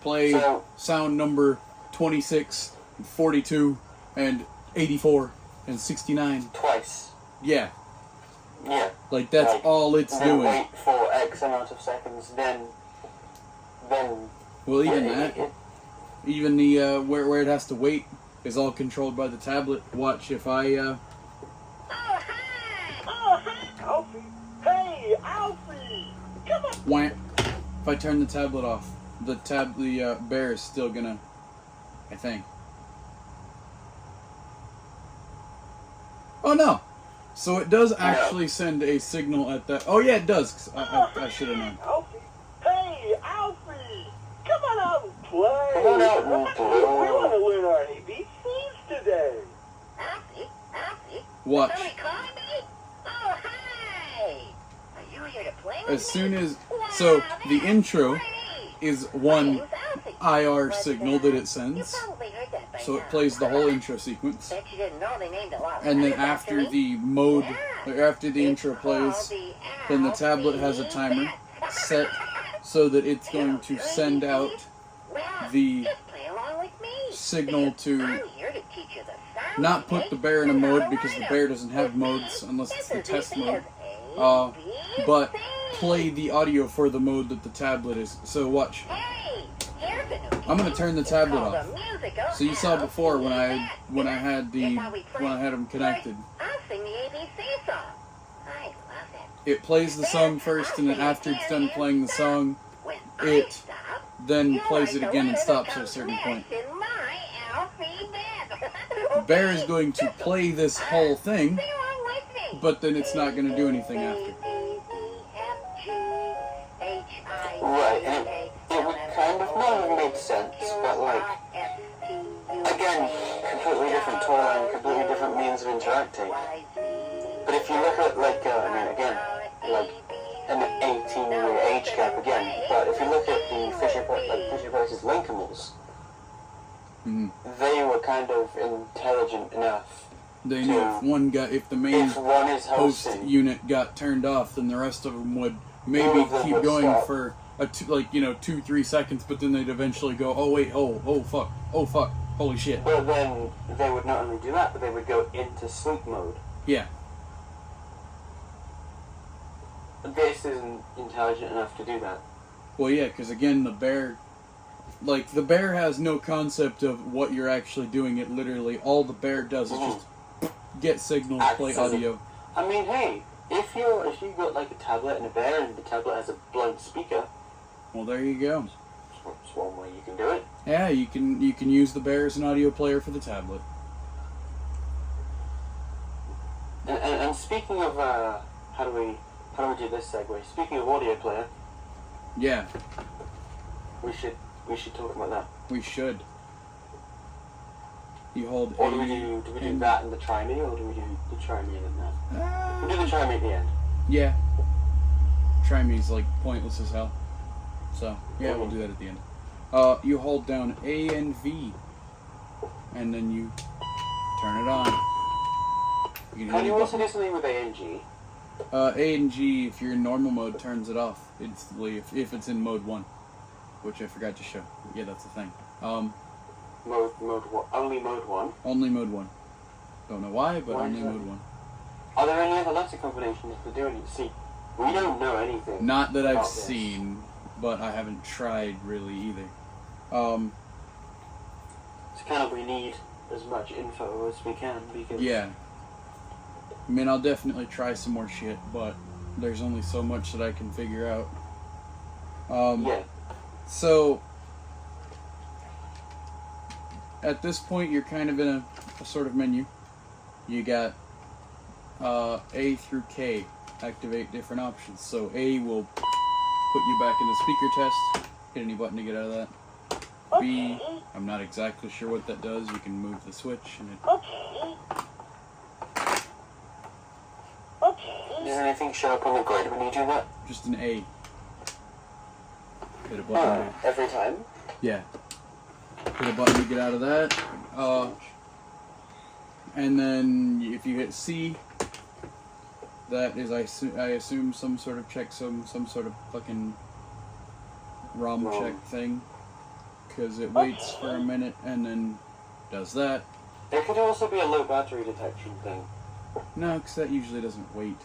play
So-
sound number 26, 42, and 84 and 69.
Twice.
Yeah,
Yeah.
like that's
Like,
all it's
then
doing.
wait for X amount of seconds, then
Well, even
yeah,
that, even the where it has to wait is all controlled by the tablet. Watch if I
Oh, hi!
Oh, hi, Alfie. Hey, Alfie! Come on.
wham, if I turn the tablet off, the bear is still gonna, I think. Oh no! So it does actually send a signal at that. Oh yeah, it does. 'Cause I should have known.
Alfie. Hey, Alfie! Come on out and play.
Come on out and
We want to learn our ABCs today.
Alfie?
Watch.
Somebody calling me? Oh, hi! Are you here to play with
As
me?
soon as
Wow,
so the
that's
intro
great.
is
My
one
name's Alfie.
IR
But,
signal that it
You
sends,
probably heard that by
so
now.
it plays the whole intro sequence,
Bet you didn't know they named a lot of
and then
letters after
after
me.
the mode,
Yeah.
or after the
It's
intro
called
plays,
the
then the tablet has a
Alfie
timer
Bear.
set so that it's going to send out
Well,
the
just play along with me.
signal
Because
to
I'm here to teach you the sound
not
we
put the
make
bear in a
and how
mode
to
because the
write
bear
'em.
doesn't have
With me,
modes unless it's the
it's as
test
easy
mode.
as
but play the audio for the mode that the tablet is. So watch.
Hey, here's a new
I'm gonna turn the tablet
called
off.
the musical
So you saw
house
before when I
music.
had them connected.
I'll sing the ABC song. I love it.
It plays the song first, and then after it's done playing the song,
When
it
I stop,
then
you're
plays it
like
again
the
and
letter
stops
that
at a
comes
certain point.
next in my Alfie Bear.
Bear is going to play this whole thing,
Sing along with me.
but then it's not going to do anything after.
Right, and it would kind of not have made sense, but like, again, completely different toy and completely different means of interacting. But if you look at, like, I mean, again, like, an 18-year age gap again, but if you look at the Fisher Price's Linkimals,
Mhm.
they were kind of intelligent enough.
They knew if the main
If one is
host
hosting,
unit got turned off, then the rest of them would
All
maybe
of them
keep
would
going
stop.
for 2-3 seconds, but then they'd eventually go, oh wait, oh fuck, holy shit.
but then they would not only do that, but they would go into sleep mode.
Yeah.
This isn't intelligent enough to do that.
Well, yeah, because again, the bear has no concept of what you're actually doing. It literally, all the bear does is just get signals, play
Acts as a-
audio.
I mean, hey, if you got like a tablet and a bear, and the tablet has a blunt speaker,
Well, there you go.
it's one way you can do it.
Yeah, you can use the bear as an audio player for the tablet.
And speaking of how do we do this segue? Speaking of audio player,
Yeah,
we should talk about that.
we should. You hold
Or
A.
do we do
and-
that and the try me, or do we do the try me and that? We do the try me at the end.
Yeah. Try me's like pointless as hell. So yeah, we'll do that at the end. You hold down A and V, and then you turn it on. You can
Can
hit
you
a
also
button.
do something with A and G?
A and G, if you're in normal mode, turns it off instantly if it's in mode 1, which I forgot to show. Yeah, that's the thing.
Mode one, only mode 1.
Only mode 1. Don't know why, but
Why
only
is that?
mode 1.
Are there any other letter combinations to do it? See, we don't know anything.
Not that I've
about this.
seen, but I haven't tried really either.
So kind of we need as much info as we can because
Yeah. I mean, I'll definitely try some more shit, but there's only so much that I can figure out.
yeah.
So, at this point, you're kind of in a sort of menu. You got A through K, activate different options. So A will put you back in the speaker test. Hit any button to get out of that. B, I'm not exactly sure what that does. You can move the switch and it...
Okay.
Does anything show up on the grid when you do that?
Just an A. Hit a button.
Every time.
Yeah. Hit a button to get out of that. And then if you hit C, that is, I assume, some sort of checksum, some sort of fucking ROM check thing. Because it waits for a minute and then does that.
There could also be a low battery detection thing.
No, because that usually doesn't wait.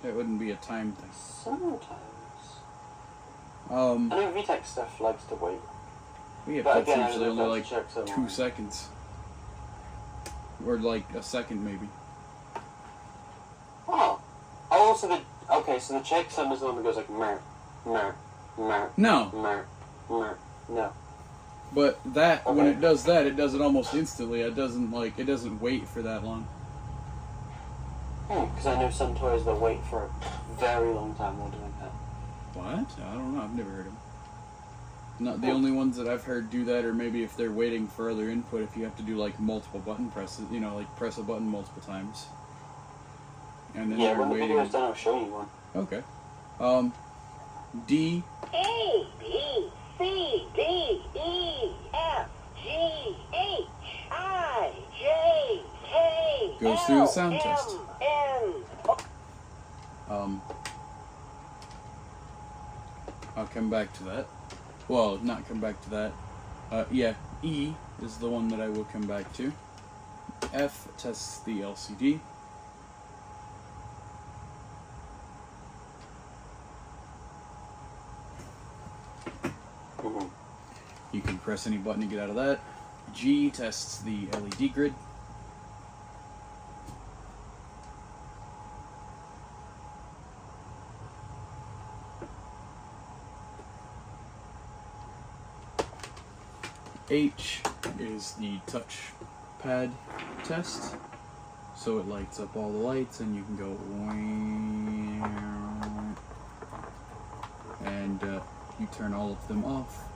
That wouldn't be a time thing.
Sometimes. I
Um,
know VTech stuff likes to wait.
yeah,
But
that's
again, I
usually
don't know
only
if
like
that's checksum
2
or-
seconds. Or like a second maybe.
Oh. Also so the checksum is the one that goes like mer, mer, mer,
No,
mer, mer. No.
but that, when
Okay.
it does that, it does it almost instantly. It doesn't wait for that long.
Because I know some toys that wait for a very long time while doing that.
What? I don't know. I've never heard of them. Not the only ones that I've heard do that, or maybe if they're waiting for other input, if you have to do like multiple button presses, like press a button multiple times. And then
Yeah,
they're
when the
waiting.
video's done, I'll show you one.
Okay. D.
A, B, C, D, E, F, G, H, I, J, K,
Goes through the
L,
sound test.
M, N.
I'll come back to that. Well, not come back to that. Yeah, E is the one that I will come back to. F tests the LCD. press any button to get out of that. G tests the LED grid. H is the touch pad test. So it lights up all the lights and you can go and you turn all of them off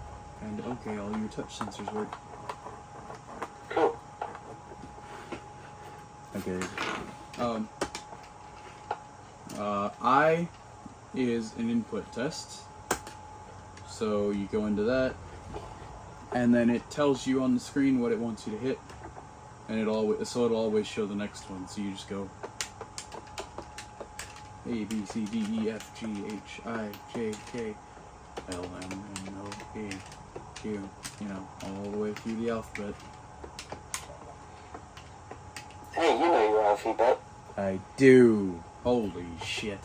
and okay, all your touch sensors work.
Cool.
Okay. I is an input test. So you go into that and then it tells you on the screen what it wants you to hit. And it'll always show the next one. So you just go A, B, C, D, E, F, G, H, I, J, K, L, M, N, O, P, Q, you know, all the way through the alphabet.
Hey, you know your Alfie Bear.
I do. Holy shit.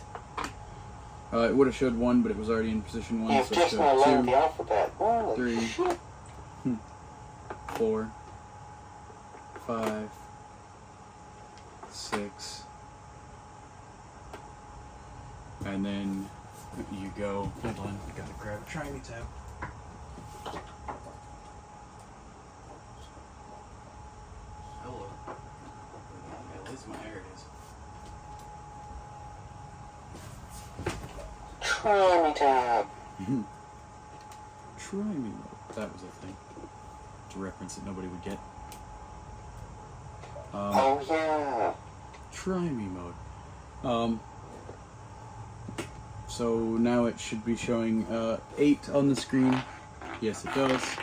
It would have showed 1, but it was already in position 1.
You've
So
just
it
now
showed
learned
2,
the alphabet. Holy
3,
shit.
4, 5, 6, and then you go. Hold on, I gotta grab a try me tab. Hello. At least my there it is.
Try me tab.
Try me mode. That was a thing. It's a reference that nobody would get.
Oh yeah.
Try me mode. So now it should be showing 8 on the screen. Yes, it does.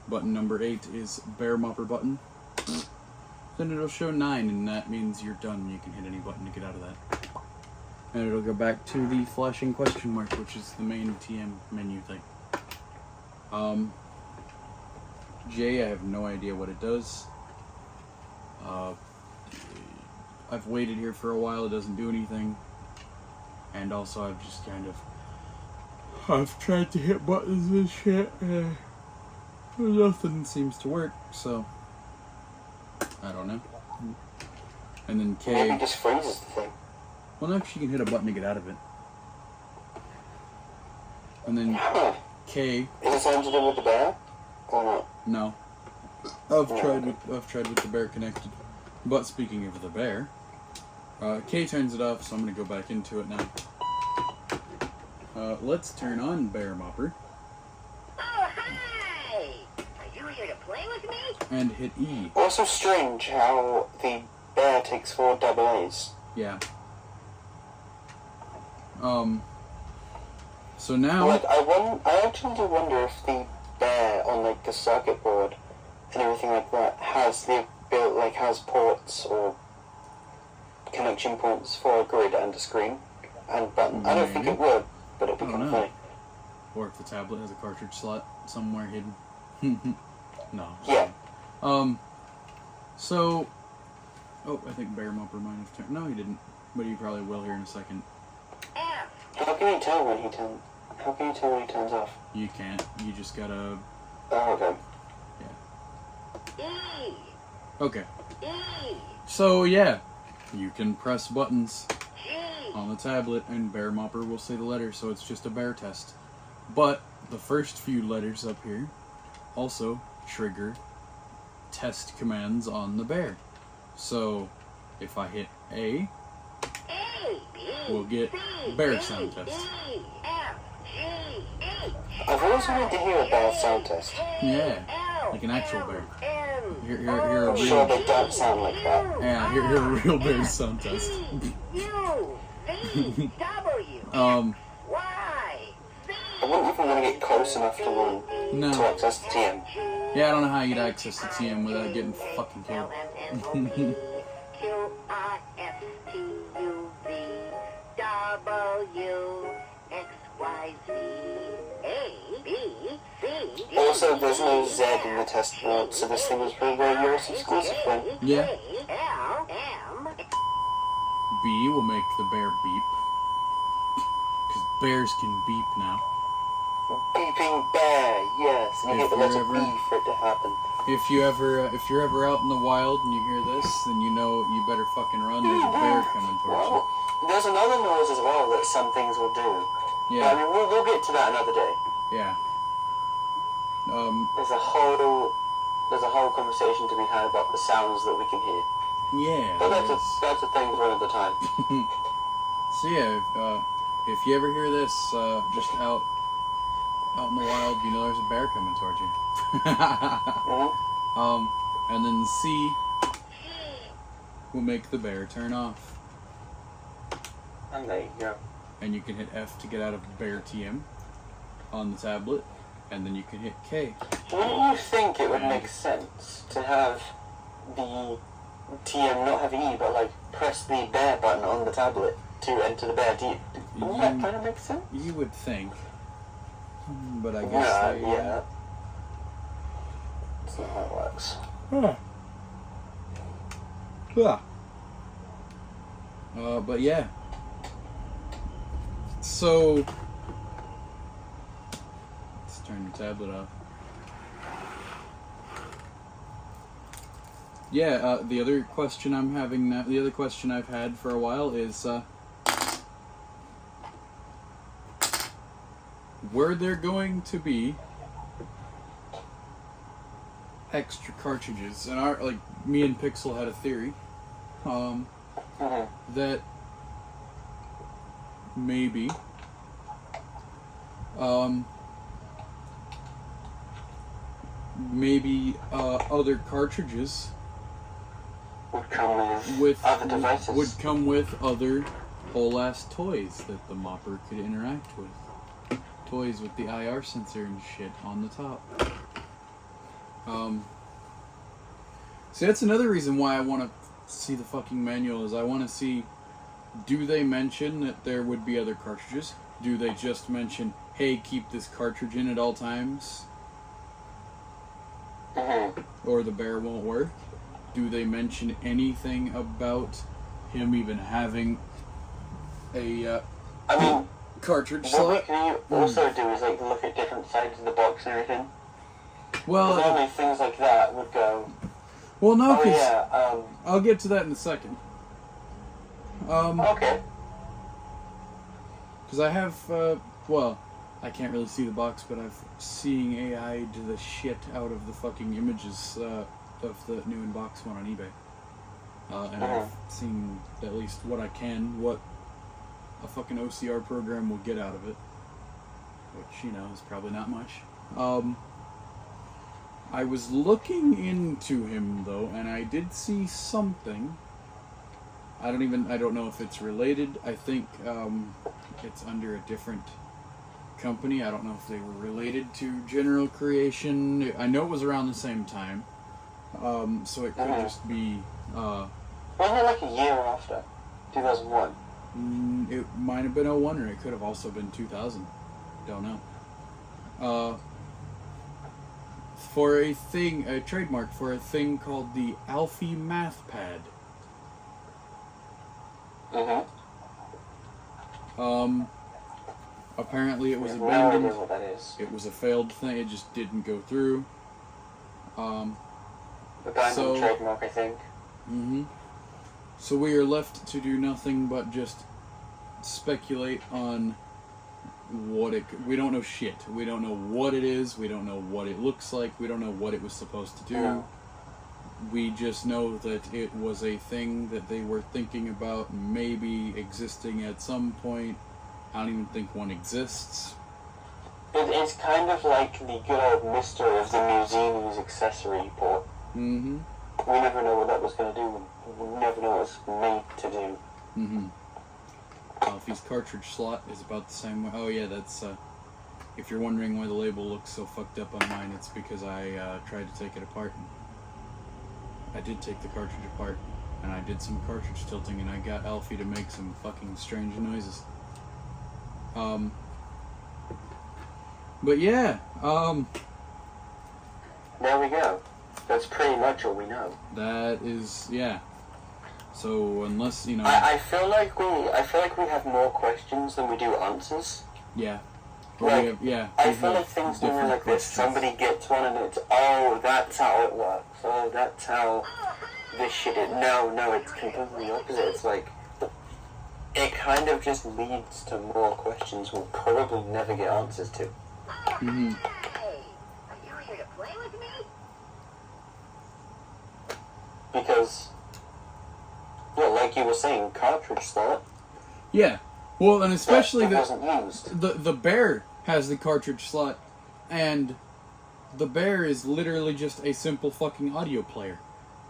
Button number 8 is Bear Mopper button. Then it'll show 9, and that means you're done. You can hit any button to get out of that. And it'll go back to the flashing question mark, which is the main TM menu thing. J, I have no idea what it does. I've waited here for a while, it doesn't do anything. And also I've just kind of... I've tried to hit buttons and shit, nothing seems to work, so... I don't know. And then K...
Maybe it just freezes the thing.
Well, no, you can hit a button to get out of it. And then
Huh.
K...
Is it something to do with the bear? Or not?
No. I've tried with the bear connected. But speaking of the bear, K turns it off, so I'm going to go back into it now. Let's turn on Bear Mopper.
Oh, hi! Are you here to play with me?
And hit E.
Also strange how the bear takes 4 double A's.
Yeah. So now...
Like, I actually do wonder if the bear on, like, the circuit board and everything like that has the ability, like, has ports or connection points for a grid and a screen and button. I don't think it would, but it'd be kind of funny.
Or if the tablet has a cartridge slot somewhere hidden. No.
Yeah.
So... Oh, I think Bear Mopper might have turned... No, he didn't. But he probably will here in a second.
F.
How can you tell when he turns? How can you tell when he turns off?
You can't. You just gotta...
Oh, okay.
E.
Okay.
E.
So, yeah. You can press buttons
G.
on the tablet and Bear Mopper will say the letters, so it's just a bear test. But the first few letters up here also trigger test commands on the bear. So, if I hit A,
A. B.
we'll get
C,
bear
D,
sound test.
E, F, G, H,
I've always wanted to hear a bear sound test.
Yeah,
L,
like an actual
M,
bear.
N,
Here a
I'm sure
real...
they don't sound like that.
Yeah, here a real bear sound test.
U, V, W,
Y,
I wouldn't even want to get close enough to run to
no.
access the TM.
Yeah, I don't know how you'd access the TM without getting fucking killed.
Also, there's no Z in the test mode, so this thing was probably a US exclusive thing.
Yeah. B will make the bear beep. Because bears can beep now.
Beeping bear, yes. And you
If
hit the letter
you're
B
ever-
for it to happen.
If you're ever out in the wild and you hear this, then you know you better fucking run. There's a bear coming towards you.
Well, there's another noise as well that some things will do. But, I
Yeah,
mean, we'll get to that another day.
yeah.
There's a whole conversation to be had about the sounds that we can hear.
Yeah.
But
there's-
that's a thing for another time.
So yeah, if you ever hear this, just out in the wild, you know there's a bear coming towards you.
Mm-hmm.
And then C will make the bear turn off,
And there you go.
and you can hit F to get out of Bear TM on the tablet, and then you can hit K.
Wouldn't you think it would make sense to have the TM not have E, but like press the bear button on the tablet to enter the bear? Wouldn't that kind of make sense?
You would think, but I guess
Yeah. That's not how it works.
But yeah. So let's turn your tablet off. Yeah, the other question I'm having now, the other question I've had for a while is, were there going to be extra cartridges? And me and Pixel had a theory, that maybe, other cartridges
Would come with other devices.
would come with other whole ass toys that the mopper could interact with. Toys with the IR sensor and shit on the top. See, that's another reason why I want to see the fucking manual, is I want to see, do they mention that there would be other cartridges? Do they just mention, hey, keep this cartridge in at all times, or the bear won't work? Do they mention anything about him even having a
I mean,
cartridge
what
slot?
can you also do is like look at different sides of the box and everything.
Well,
Because only things like that would go.
well, no,
Oh
'cause
yeah.
I'll get to that in a second.
Okay.
Because I have, well, I can't really see the box, but I've seeing AI do the shit out of the fucking images of the new in-box one on eBay. And I've seen at least what a fucking OCR program will get out of it. Which, is probably not much. I was looking into him, though, and I did see something. I don't know if it's related. I think it's under a different company. I don't know if they were related to General Creation. I know it was around the same time. So it could just be...
Wasn't it like a year after? 2001?
It might have been 01, or it could have also been 2000. Don't know. For a trademark for a thing called the Alfie Math Pad. Apparently it was
No idea
abandoned.
what that is.
It was a failed thing. It just didn't go through.
Abandoned trademark, I think.
So we are left to do nothing but just speculate on what we don't know shit. We don't know what it is. We don't know what it looks like. We don't know what it was supposed to do.
No.
We just know that it was a thing that they were thinking about maybe existing at some point. I don't even think one exists.
It's kind of like the good old mystery of the Musini's accessory port.
Mm-hmm.
We never know what that was going to do. We never know what it's made to do.
Mm-hmm. Alfie's cartridge slot is about the same way. Oh yeah, that's, if you're wondering why the label looks so fucked up on mine, it's because I tried to take it apart. I did take the cartridge apart, and I did some cartridge tilting, and I got Alfie to make some fucking strange noises. But yeah,
There we go. That's pretty much all we know.
that is, yeah. So unless,
I feel like we have more questions than we do answers.
yeah. Or
Like,
we have, yeah.
I
we
feel
have
like things
different
normally like this.
questions.
Somebody gets one and it's, oh, that's how it works. Oh, that's how this shit is. No, it's completely the opposite. It's like, it kind of just leads to more questions we'll probably never get answers to.
Mm-hmm.
Hey, are you here to play with me?
Because, well, like you were saying, cartridge slot.
Yeah. Well, and especially
that wasn't used.
the bear has the cartridge slot, and the bear is literally just a simple fucking audio player.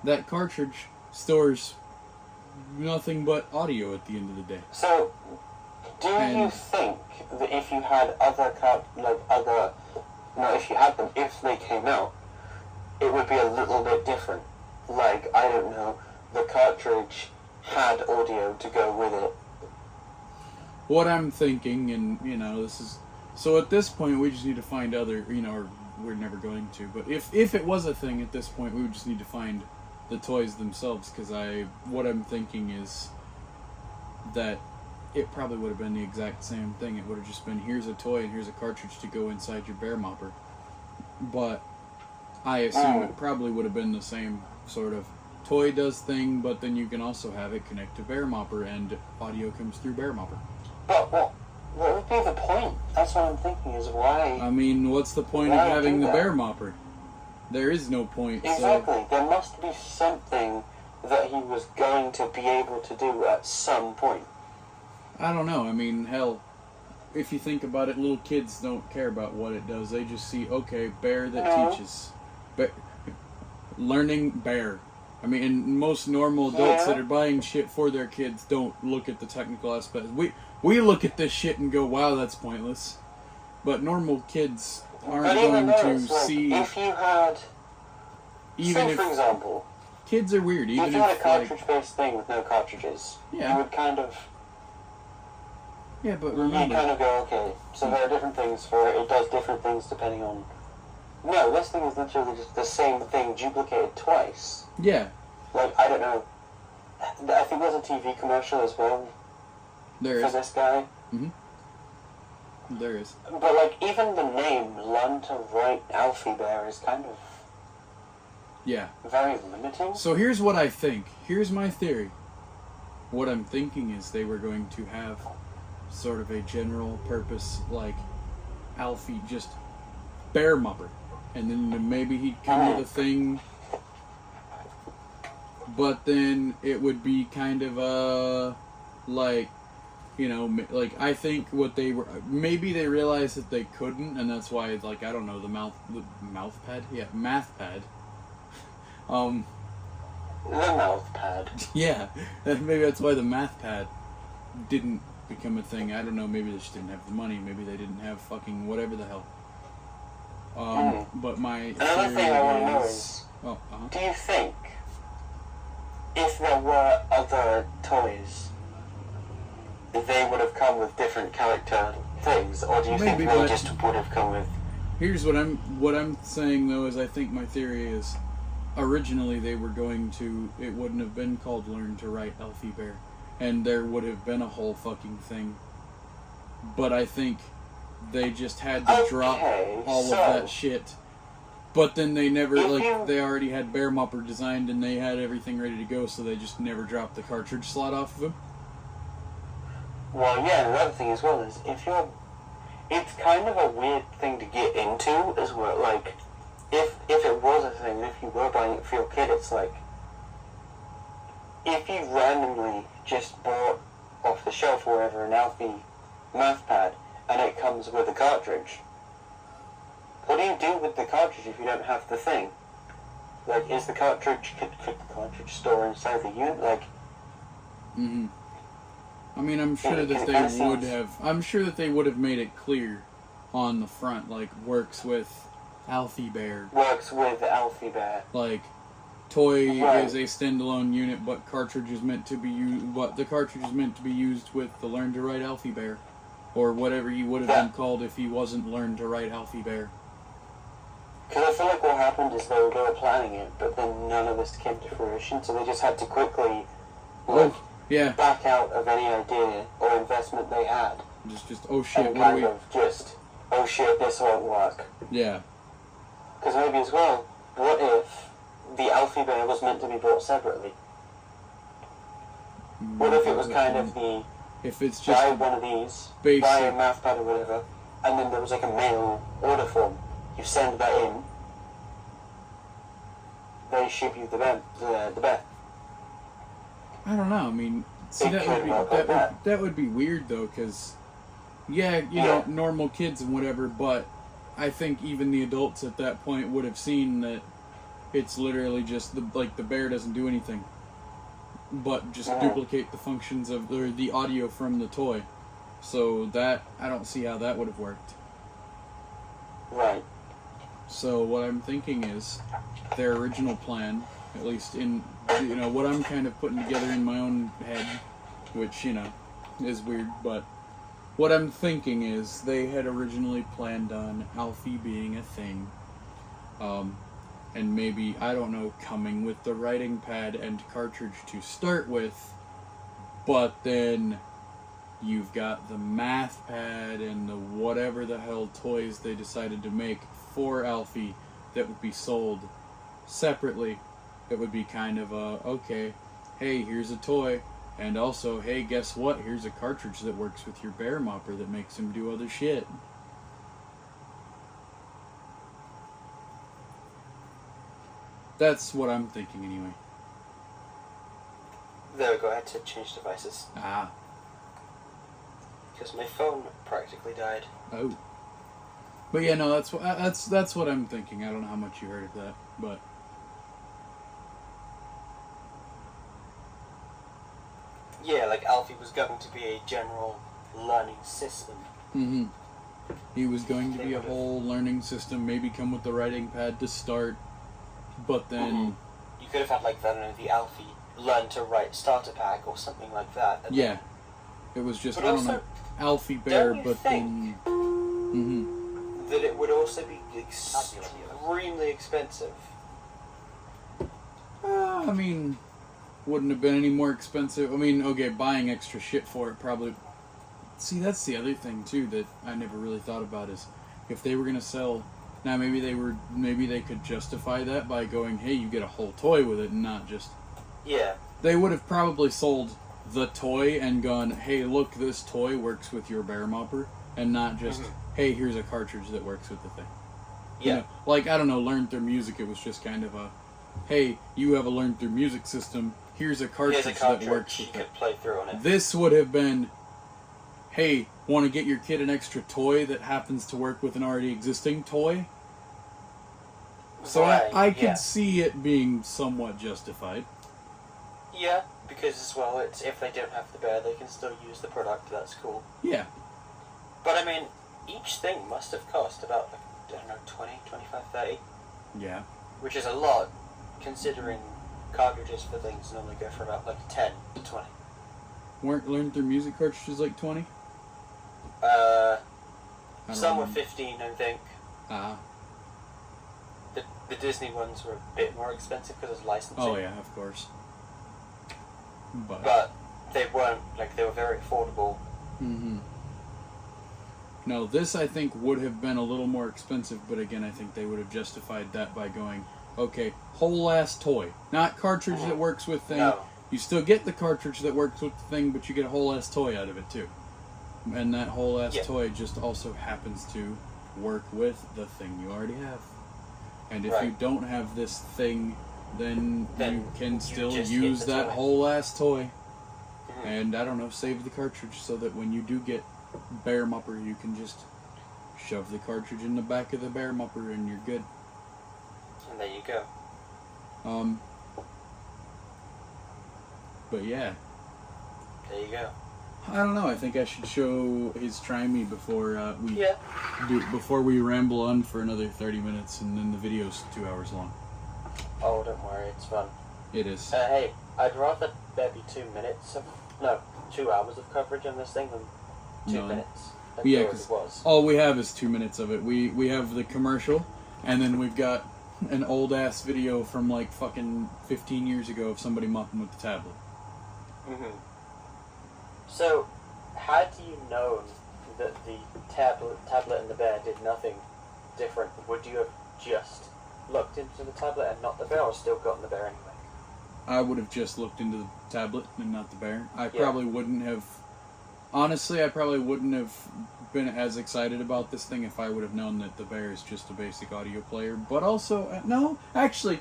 That cartridge stores nothing but audio at the end of the day.
So, do you
And-
think that if you had if they came out, it would be a little bit different? Like, I don't know, the cartridge had audio to go with it.
What I'm thinking, and this is so at this point we just need to find other, or we're never going to. But if it was a thing at this point, we would just need to find the toys themselves. Because what I'm thinking is that it probably would have been the exact same thing. It would have just been, here's a toy and here's a cartridge to go inside your bear mopper. But I assume it probably would have been the same sort of toy does thing, but then you can also have it connect to bear mopper and audio comes through bear mopper.
But what would be the point? That's what I'm thinking, is why...
I mean, what's the point of
Why
having
do
the
that?
bear mopper? There is no point.
Exactly. There must be something that he was going to be able to do at some point.
So I don't know. I mean, hell, if you think about it, little kids don't care about what it does. They just see, okay, bear that
No.
teaches. Learning bear. I mean, and most normal adults
Yeah.
that are buying shit for their kids don't look at the technical aspects. We look at this shit and go, wow, that's pointless. But normal kids aren't
But even
going
though
to
it's like,
see,
if you had...
even
say,
if
for example,
kids are weird, even
if you had a
if, like,
cartridge-based thing with no cartridges,
Yeah.
you would kind of...
yeah, but
You
remember,
kind of go, okay, so there are different things for it. It does different things depending on... No, this thing is literally just the same thing duplicated twice.
yeah,
Like, I don't know. I think there's a TV commercial as well
there
for
is,
this guy.
there is.
But, like, even the name, Learn to Write Alfie Bear, is kind of
Yeah.
very limiting.
So here's what I think. Here's my theory. What I'm thinking is they were going to have sort of a general purpose, like Alfie, just bear mopper. And then maybe he'd come with a thing, but then it would be kind of like, like, I think what they were, maybe they realized that they couldn't, and that's why, like, I don't know, the math pad? Yeah, math pad.
The mouth pad.
Yeah, maybe that's why the math pad didn't become a thing. I don't know, maybe they just didn't have the money, maybe they didn't have fucking whatever the hell. But my
Another thing I want to know is, do you think if there were other toys, they would have come with different character things, or do you think
Maybe,
they
but-
just would have come with...
Here's what I'm saying though, is I think my theory is originally they were going to, it wouldn't have been called Learn to Write Alfie Bear, and there would have been a whole fucking thing. But I think they just had to drop all of that shit. But then they never, they already had Bear Mopper designed and they had everything ready to go, so they just never dropped the cartridge slot off of him.
Well, yeah, another thing as well is, if you're... It's kind of a weird thing to get into as well, like, if it was a thing, if you were buying it for your kid, it's like, if you randomly just bought off the shelf or wherever an Alfie math pad, and it comes with a cartridge, what do you do with the cartridge if you don't have the thing? Like, is the cartridge, could the cartridge store inside the unit? Like...
I mean, I'm sure that they would have. I'm sure that they would have made it clear on the front, like, works with Alfie Bear.
Works with Alfie Bear.
Like, toy
Right.
is a standalone unit, but cartridge is meant to be used. But the cartridge is meant to be used with the Learn to Write Alfie Bear, or whatever he would have been called if he wasn't Learn to Write Alfie Bear.
Because I feel like what happened is they were planning it, but then none of this came to fruition, so they just had to quickly, like,
Yeah,
back out of any idea or investment they had.
just oh shit,
And
what do
kind
we?
of just oh shit, this won't work.
Yeah.
Because maybe as well, what if the Alfie Bear was meant to be bought separately? What if it was kind of the
if it's
buy
just
one of these,
basic,
buy a math pad or whatever, and then there was like a mail order form. You send that in, they ship you the bear.
I don't know. I mean, see,
It could work like that.
that would be weird though, because yeah, you know, normal kids and whatever, but I think even the adults at that point would have seen that it's literally just the bear doesn't do anything, but just duplicate the functions of the audio from the toy. So that I don't see how that would have worked.
Right.
So what I'm thinking is their original plan, at least in what I'm kind of putting together in my own head, which is weird, but what I'm thinking is they had originally planned on Alfie being a thing, and maybe, I don't know, coming with the writing pad and cartridge to start with, but then you've got the math pad and the whatever the hell toys they decided to make for Alfie that would be sold separately. It would be kind of okay, hey, here's a toy, and also, hey, guess what? Here's a cartridge that works with your bear mopper that makes him do other shit. That's what I'm thinking anyway.
There we go, I had to change devices.
Ah.
Because my phone practically died.
Oh. But yeah, no, that's what I'm thinking. I don't know how much you heard of that, but
Yeah, like Alfie was going to be a general learning system.
mm-hmm. He was going to be a whole learning system, maybe come with the writing pad to start, but then
You could have had like the Alfie learn to write starter pack or something like that. And
yeah, it was just,
But
I don't
also,
know, Alfie Bear,
don't you
but
think
then
that it would also be extremely expensive.
I mean, wouldn't have been any more expensive. I mean, okay, buying extra shit for it probably. See, that's the other thing too that I never really thought about is if they were gonna sell. Now maybe they could justify that by going, hey, you get a whole toy with it, and not just.
Yeah.
They would have probably sold the toy and gone, hey, look, this toy works with your bear mopper, and not just, hey, here's a cartridge that works with the thing.
Yeah.
You know, like, I don't know, Learn Through Music, it was just kind of a, hey, you have a Learn Through Music system, here's a cartridge, that works with
you
it.
could play through on it.
This would have been, hey, want to get your kid an extra toy that happens to work with an already existing toy? So
Right,
I could see it being somewhat justified.
Yeah, because as well, it's if they don't have the bear, they can still use the product. That's cool.
Yeah.
But I mean, each thing must have cost about, like, I don't know, 20, 25, 30.
Yeah.
Which is a lot, considering cartridges for things normally go for about like 10 to 20.
Weren't Learn Through Music cartridges like 20?
Some were
remember.
15, I think.
Ah.
The Disney ones were a bit more expensive because of licensing.
Oh yeah, of course.
But they weren't, like, they were very affordable.
Mm-hmm. No, this I think would have been a little more expensive, but again, I think they would have justified that by going, okay, whole ass toy. Not cartridge that works with thing.
No.
You still get the cartridge that works with the thing, but you get a whole ass toy out of it too. And that whole ass toy just also happens to work with the thing you already have. And if you don't have this thing, then you can still use that whole ass toy. And I don't know, save the cartridge so that when you do get bear mopper, you can just shove the cartridge in the back of the bear mopper and you're good.
And there you go.
But yeah.
There you go.
I don't know, I think I should show his Try Me before before we ramble on for another 30 minutes and then the video's 2 hours long.
Oh, don't worry, it's fun.
It is.
Hey, I'd rather there be 2 minutes of, no, 2 hours of coverage on this thing than 2 minutes.
Yeah, because all we have is 2 minutes of it. We have the commercial, and then we've got an old ass video from like fucking 15 years ago of somebody mopping with the tablet.
So, had you known that the tablet and the bear did nothing different, would you have just looked into the tablet and not the bear, or still gotten the bear anyway?
I would have just looked into the tablet and not the bear. I
Yeah.
probably wouldn't have... Honestly, I probably wouldn't have been as excited about this thing if I would have known that the bear is just a basic audio player. But also, no, actually,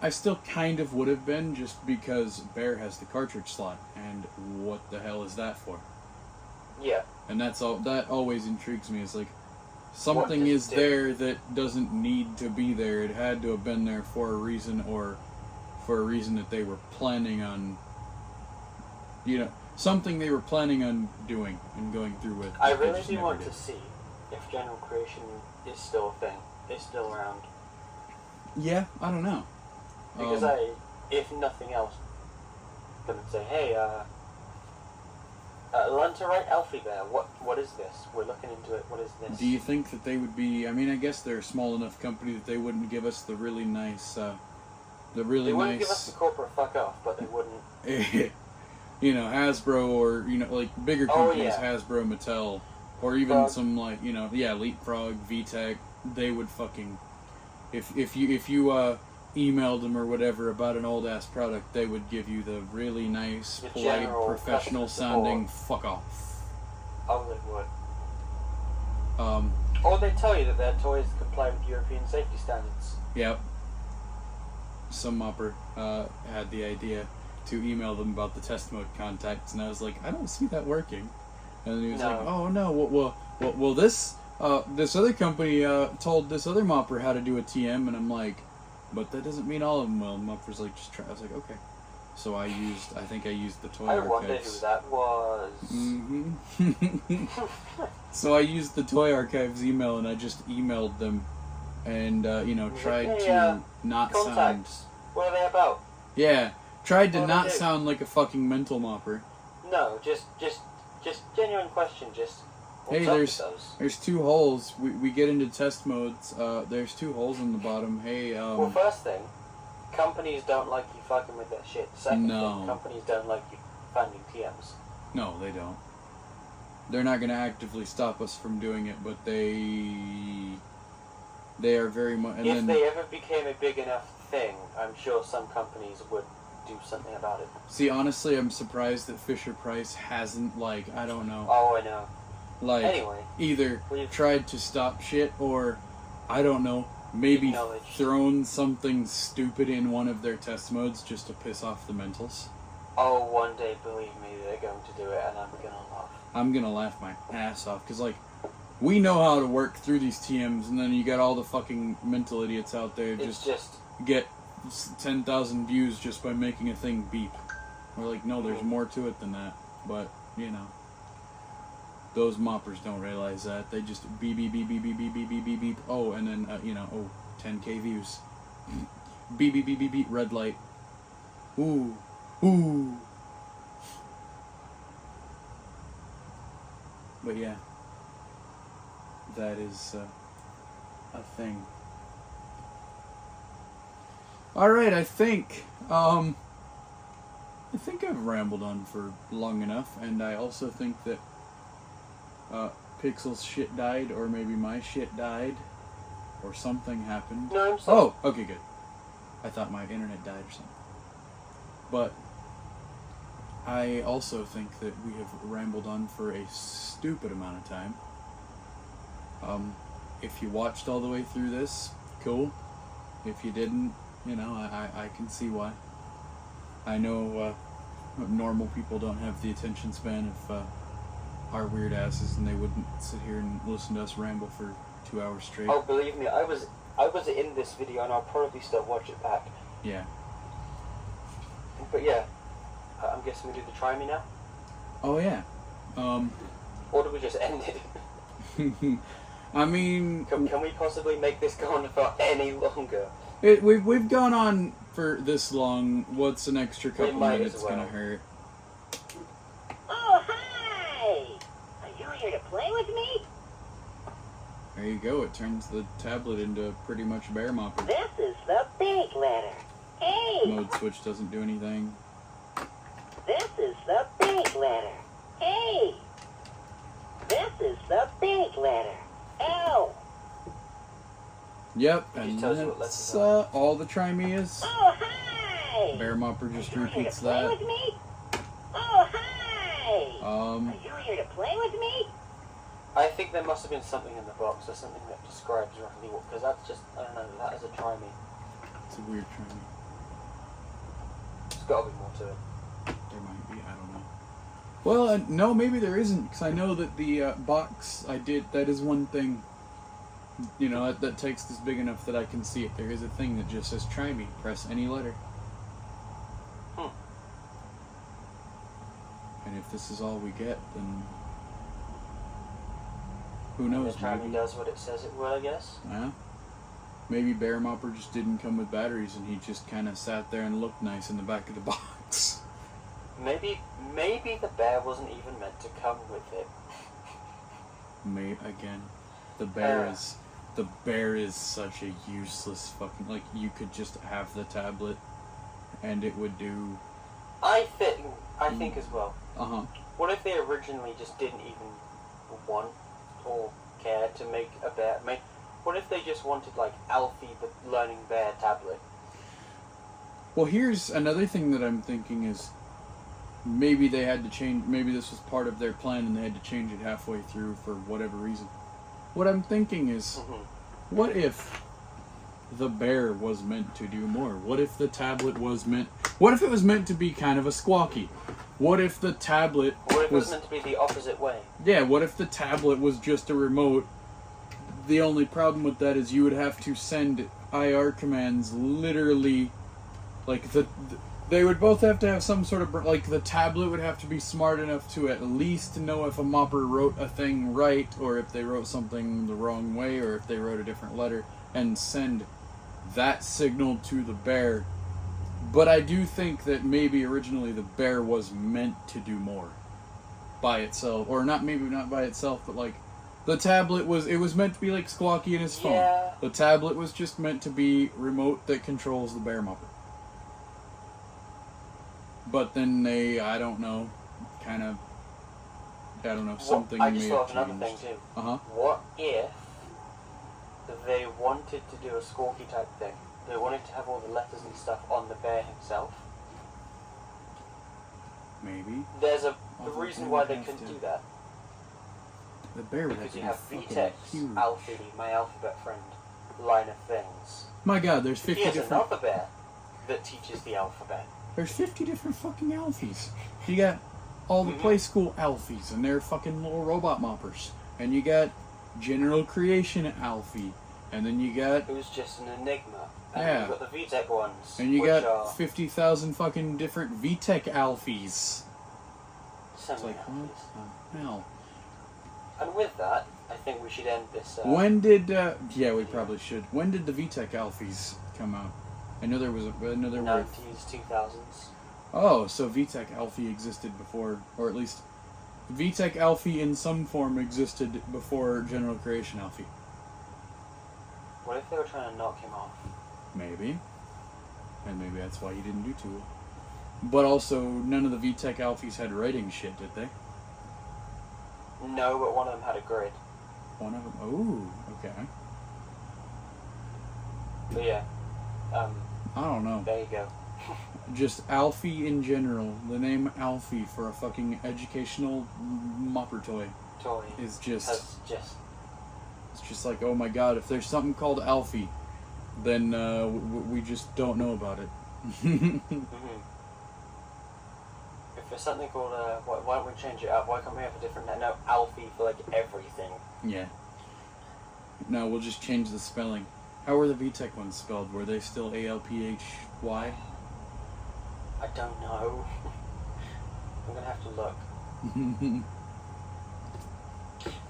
I still kind of would have been, just because bear has the cartridge slot. And what the hell is that for?
Yeah.
And that's all. That always intrigues me. Is like, something
does it
is
do?
there that doesn't need to be there. It had to have been there for a reason, or for a reason that they were planning on, something they were planning on doing and going through with.
I
that they
really
just
do
never
want
did.
to see if general creation is still a thing, is still around.
Yeah, I don't know.
Because if nothing else, come and say, hey, learn to write Alfie Bear. What is this? We're looking into it. What is this?
Do you think that they would be? I mean, I guess they're a small enough company that they wouldn't give us the really nice,
They wouldn't give us the corporate fuck off, but they wouldn't.
Hasbro, or like bigger
Oh,
companies,
yeah.
Hasbro, Mattel, or even
Frog.
some Leapfrog, VTech. They would fucking, if you emailed them or whatever about an old ass product, they would give you the really nice,
The
polite,
general
professional
customer
sounding fuck off.
Oh, they would. Or they tell you that their toys comply with European safety standards.
Yep. Some mopper had the idea to email them about the test mode contacts, and I was like, I don't see that working. And then he was
No.
like, oh no, well this other company told this other mopper how to do a TM, and I'm like, but that doesn't mean all of them will. And mopper's like, just try. I was like, okay. So I think I used the toy
I
archives.
wonder who that was.
Mm-hmm. So I used the toy archives email, and I just emailed them, and tried
Hey,
to not sound.
Contacts. What are they about?
Yeah, tried to
What do
not
they do?
sound like a fucking mental mopper.
No, just genuine question. Just what's
Hey,
up with those?
there's 2 holes. We get into test modes. There's 2 holes in the bottom. Hey,
Well, first thing, companies don't like you fucking with their shit. Second
No.
thing, companies don't like you finding TMs.
no, they don't. They're not gonna actively stop us from doing it, but they are very much. And
If
then
they ever became a big enough thing, I'm sure some companies would do something about it.
see, honestly, I'm surprised that Fisher Price hasn't, I don't know,
Oh, I know. Anyway,
either
we've
tried to stop shit, or I don't know, maybe
acknowledged.
thrown something stupid in one of their test modes just to piss off the mentals.
Oh, one day, believe me, they're going to do it, and I'm gonna laugh.
I'm gonna laugh my ass off, because we know how to work through these TMs, and then you got all the fucking mental idiots out there
It's
just get 10,000 views just by making a thing beep. We're like, no, there's more to it than that. But those moppers don't realize that. They just beep beep beep beep beep beep beep beep beep beep. Oh, and then 10K views. Beep beep beep beep beep. Red light. Ooh, ooh. But yeah, that is a thing. All right, I think I've rambled on for long enough, and I also think that Pixel's shit died, or maybe my shit died, or something happened.
No, I'm sorry.
Oh, okay, good. I thought my internet died or something. But I also think that we have rambled on for a stupid amount of time. If you watched all the way through this, cool. If you didn't, I can see why. I know normal people don't have the attention span of our weird asses, and they wouldn't sit here and listen to us ramble for 2 hours straight.
Oh, believe me, I was in this video, and I'll probably still watch it back.
Yeah.
But yeah, I'm guessing we do the try me now?
Oh, yeah.
Or do we just end it?
I mean,
Can we possibly make this go on for any longer?
we've gone on for this long. What's an extra couple
might as
minutes gonna
well.
hurt?
Oh, hi! Are you here to play with me?
There you go. It turns the tablet into pretty much bear mopper.
This is the big letter. Hey!
Mode switch doesn't do anything.
This is the big letter. Hey! This is the big letter. L.
Yep,
It
and
tells you what
that's
letters are.
all the try me is.
Oh, hi!
Bear Mopper just
Are you here
repeats
to play
that.
with me? Oh, hi! Are you here to play with me?
I think there must have been something in the box or something that describes roughly what, because that's just, I don't know, that is a try me.
It's a weird try me.
There's got to be more to it.
There might be, I don't know. Well, no, maybe there isn't, because I know that the box I did, that is one thing, you know, that text is big enough that I can see it. There is a thing that just says try me. Press any letter. And if this is all we get, then who knows?
The try me
Maybe.
does what it says it will, I guess.
Yeah. Maybe Bear Mopper just didn't come with batteries and he just kind of sat there and looked nice in the back of the box.
Maybe the bear wasn't even meant to come with it.
Again, the bear is such a useless fucking, like, you could just have the tablet and it would do.
I think as well. What if they originally just didn't even want or care to make a bear? What if they just wanted, like, Alfie the Learning Bear tablet?
Well, here's another thing that I'm thinking is maybe they had to change, maybe this was part of their plan and they had to change it halfway through for whatever reason. What I'm thinking is, what if the bear was meant to do more? What if the tablet was meant, what if it was meant to be kind of a squawky? What if the tablet
What if it was meant to be the opposite way?
Yeah, what if the tablet was just a remote? The only problem with that is you would have to send IR commands literally, like, they would both have to have some sort of, like, the tablet would have to be smart enough to at least know if a mopper wrote a thing right, or if they wrote something the wrong way, or if they wrote a different letter, and send that signal to the bear. But I do think that maybe originally the bear was meant to do more by itself, or not by itself, but like the tablet was meant to be like Squawky in his phone.
Yeah.
The tablet was just meant to be remote that controls the bear mopper. But then I don't know, something
I
may
just
have
thought of another
changed.
thing too. What if they wanted to do a Squawky type thing? They wanted to have all the letters and stuff on the bear himself.
Maybe.
There's a
Although
reason
they
why
would
they
have
couldn't
to-
do that.
The bear would have
Because
to
you
be
have
fucking
Vitex,
huge.
Alfie, my alphabet friend, line of things.
My God, there's 50
Here's
different.
another bear that teaches the alphabet.
There's 50 different fucking Alfies. You got all the play school Alfies, and they're fucking little robot moppers. And you got General Creation Alfie, and then you got,
Who's just an enigma. And
Yeah.
you've got the VTech ones.
and you
which
got
are
50,000 fucking different VTech Alfies. It's like, what
semi-alphies.
the hell?
And with that, I think we should end this.
When did, yeah, we probably should. When did the VTech Alfies come out? I know there was were.
90s, 2000s.
Oh, so VTech Alfie existed before, or at least VTech Alfie in some form existed before General Creation Alfie.
What if they were trying to knock him off?
Maybe. And maybe that's why he didn't do too well. But also, none of the VTech Alfies had writing shit, did they?
No, but one of them had a grid.
One of them? Oh, okay.
But yeah,
I don't know.
there you go.
Just Alfie in general, the name Alfie for a fucking educational mopper toy
Toy
is just...
has just...
It's just like, oh my God, if there's something called Alfie, then we just don't know about it.
If there's something called, why don't we change it up? Why can't we have a different name? No, Alfie for like everything.
Yeah. No, we'll just change the spelling. How were the VTech ones spelled? Were they still ALPHY?
I don't know. I'm gonna have to look.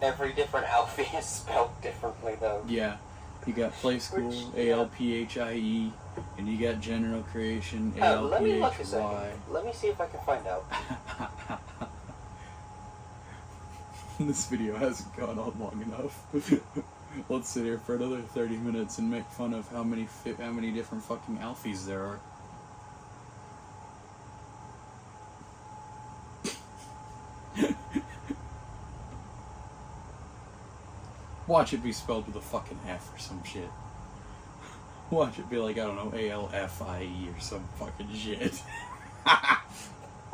Every different Alfie is spelled differently though.
Yeah. You got Play School,
Which, yeah.
ALPHIE, and you got General Creation,
Let me look a second.
ALPHY.
Let me see if I can find out.
This video hasn't gone on long enough. Let's sit here for another 30 minutes and make fun of how many different fucking Alfies there are. Watch it be spelled with a fucking F or some shit. Watch it be like, I don't know, Alfie or some fucking shit.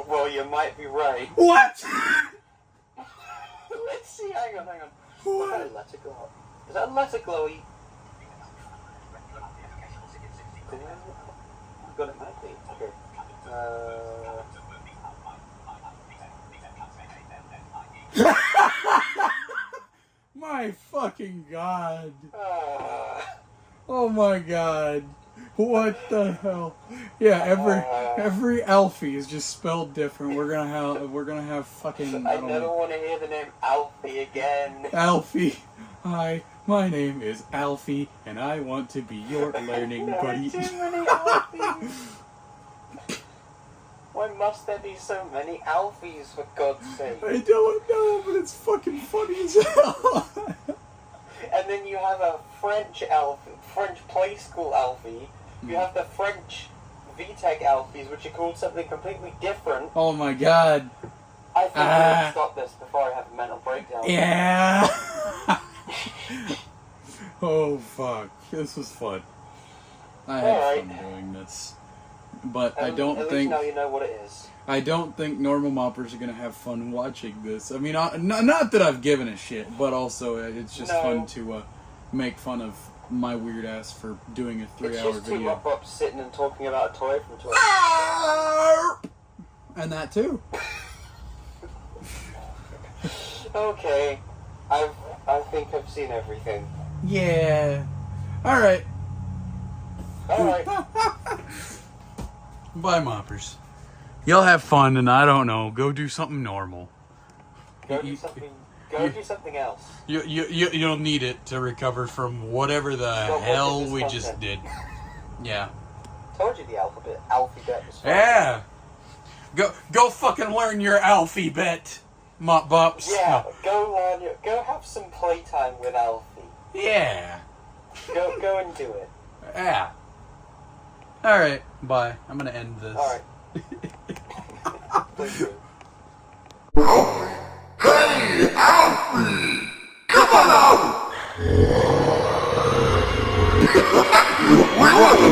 Well, you might be right.
What?
Let's see, hang on.
What?
Letter glow. Is that a letter glowy? God, it might be. Okay.
My fucking god. Oh my god. What the hell? Yeah, every Alfie is just spelled different. We're gonna have fucking
I never want to hear the name Alfie again.
Alfie. Hi, my name is Alfie, and I want to be your learning buddy.
Too many Alfies. Why must there be so many Alfies, for God's sake?
I don't know, but it's fucking funny as hell.
And then you have a French Alfie, French play school Alfie. You have the French VTech Alfies, which are called something completely different.
Oh my god.
I think we should stop this before I have a mental breakdown.
Yeah. Oh fuck. This was fun. I had fun doing this. But I don't
at
think...
least now you know what it is.
I don't think normal moppers are going to have fun watching this. I mean, not that I've given a shit, but also it's just fun to make fun of my weird ass for doing a 3-hour video.
It's just two mop-ups sitting and talking about a toy from Toy.
And that too.
Okay. I think I've seen everything.
Yeah. Alright.
Alright.
Bye, moppers. You'll have fun, and I don't know, go do something normal.
Go do something else.
You'll need it to recover from whatever the hell we just did. Yeah.
Told you the alphabet was fun.
Yeah. Go fucking learn your alphabet, mop bops.
Yeah. Go learn. Go have some playtime with Alfie.
Yeah.
Go and do it.
Yeah. All right. Bye. I'm gonna end this.
All right. Please do.
Hey, Alfie! Come on out! We want to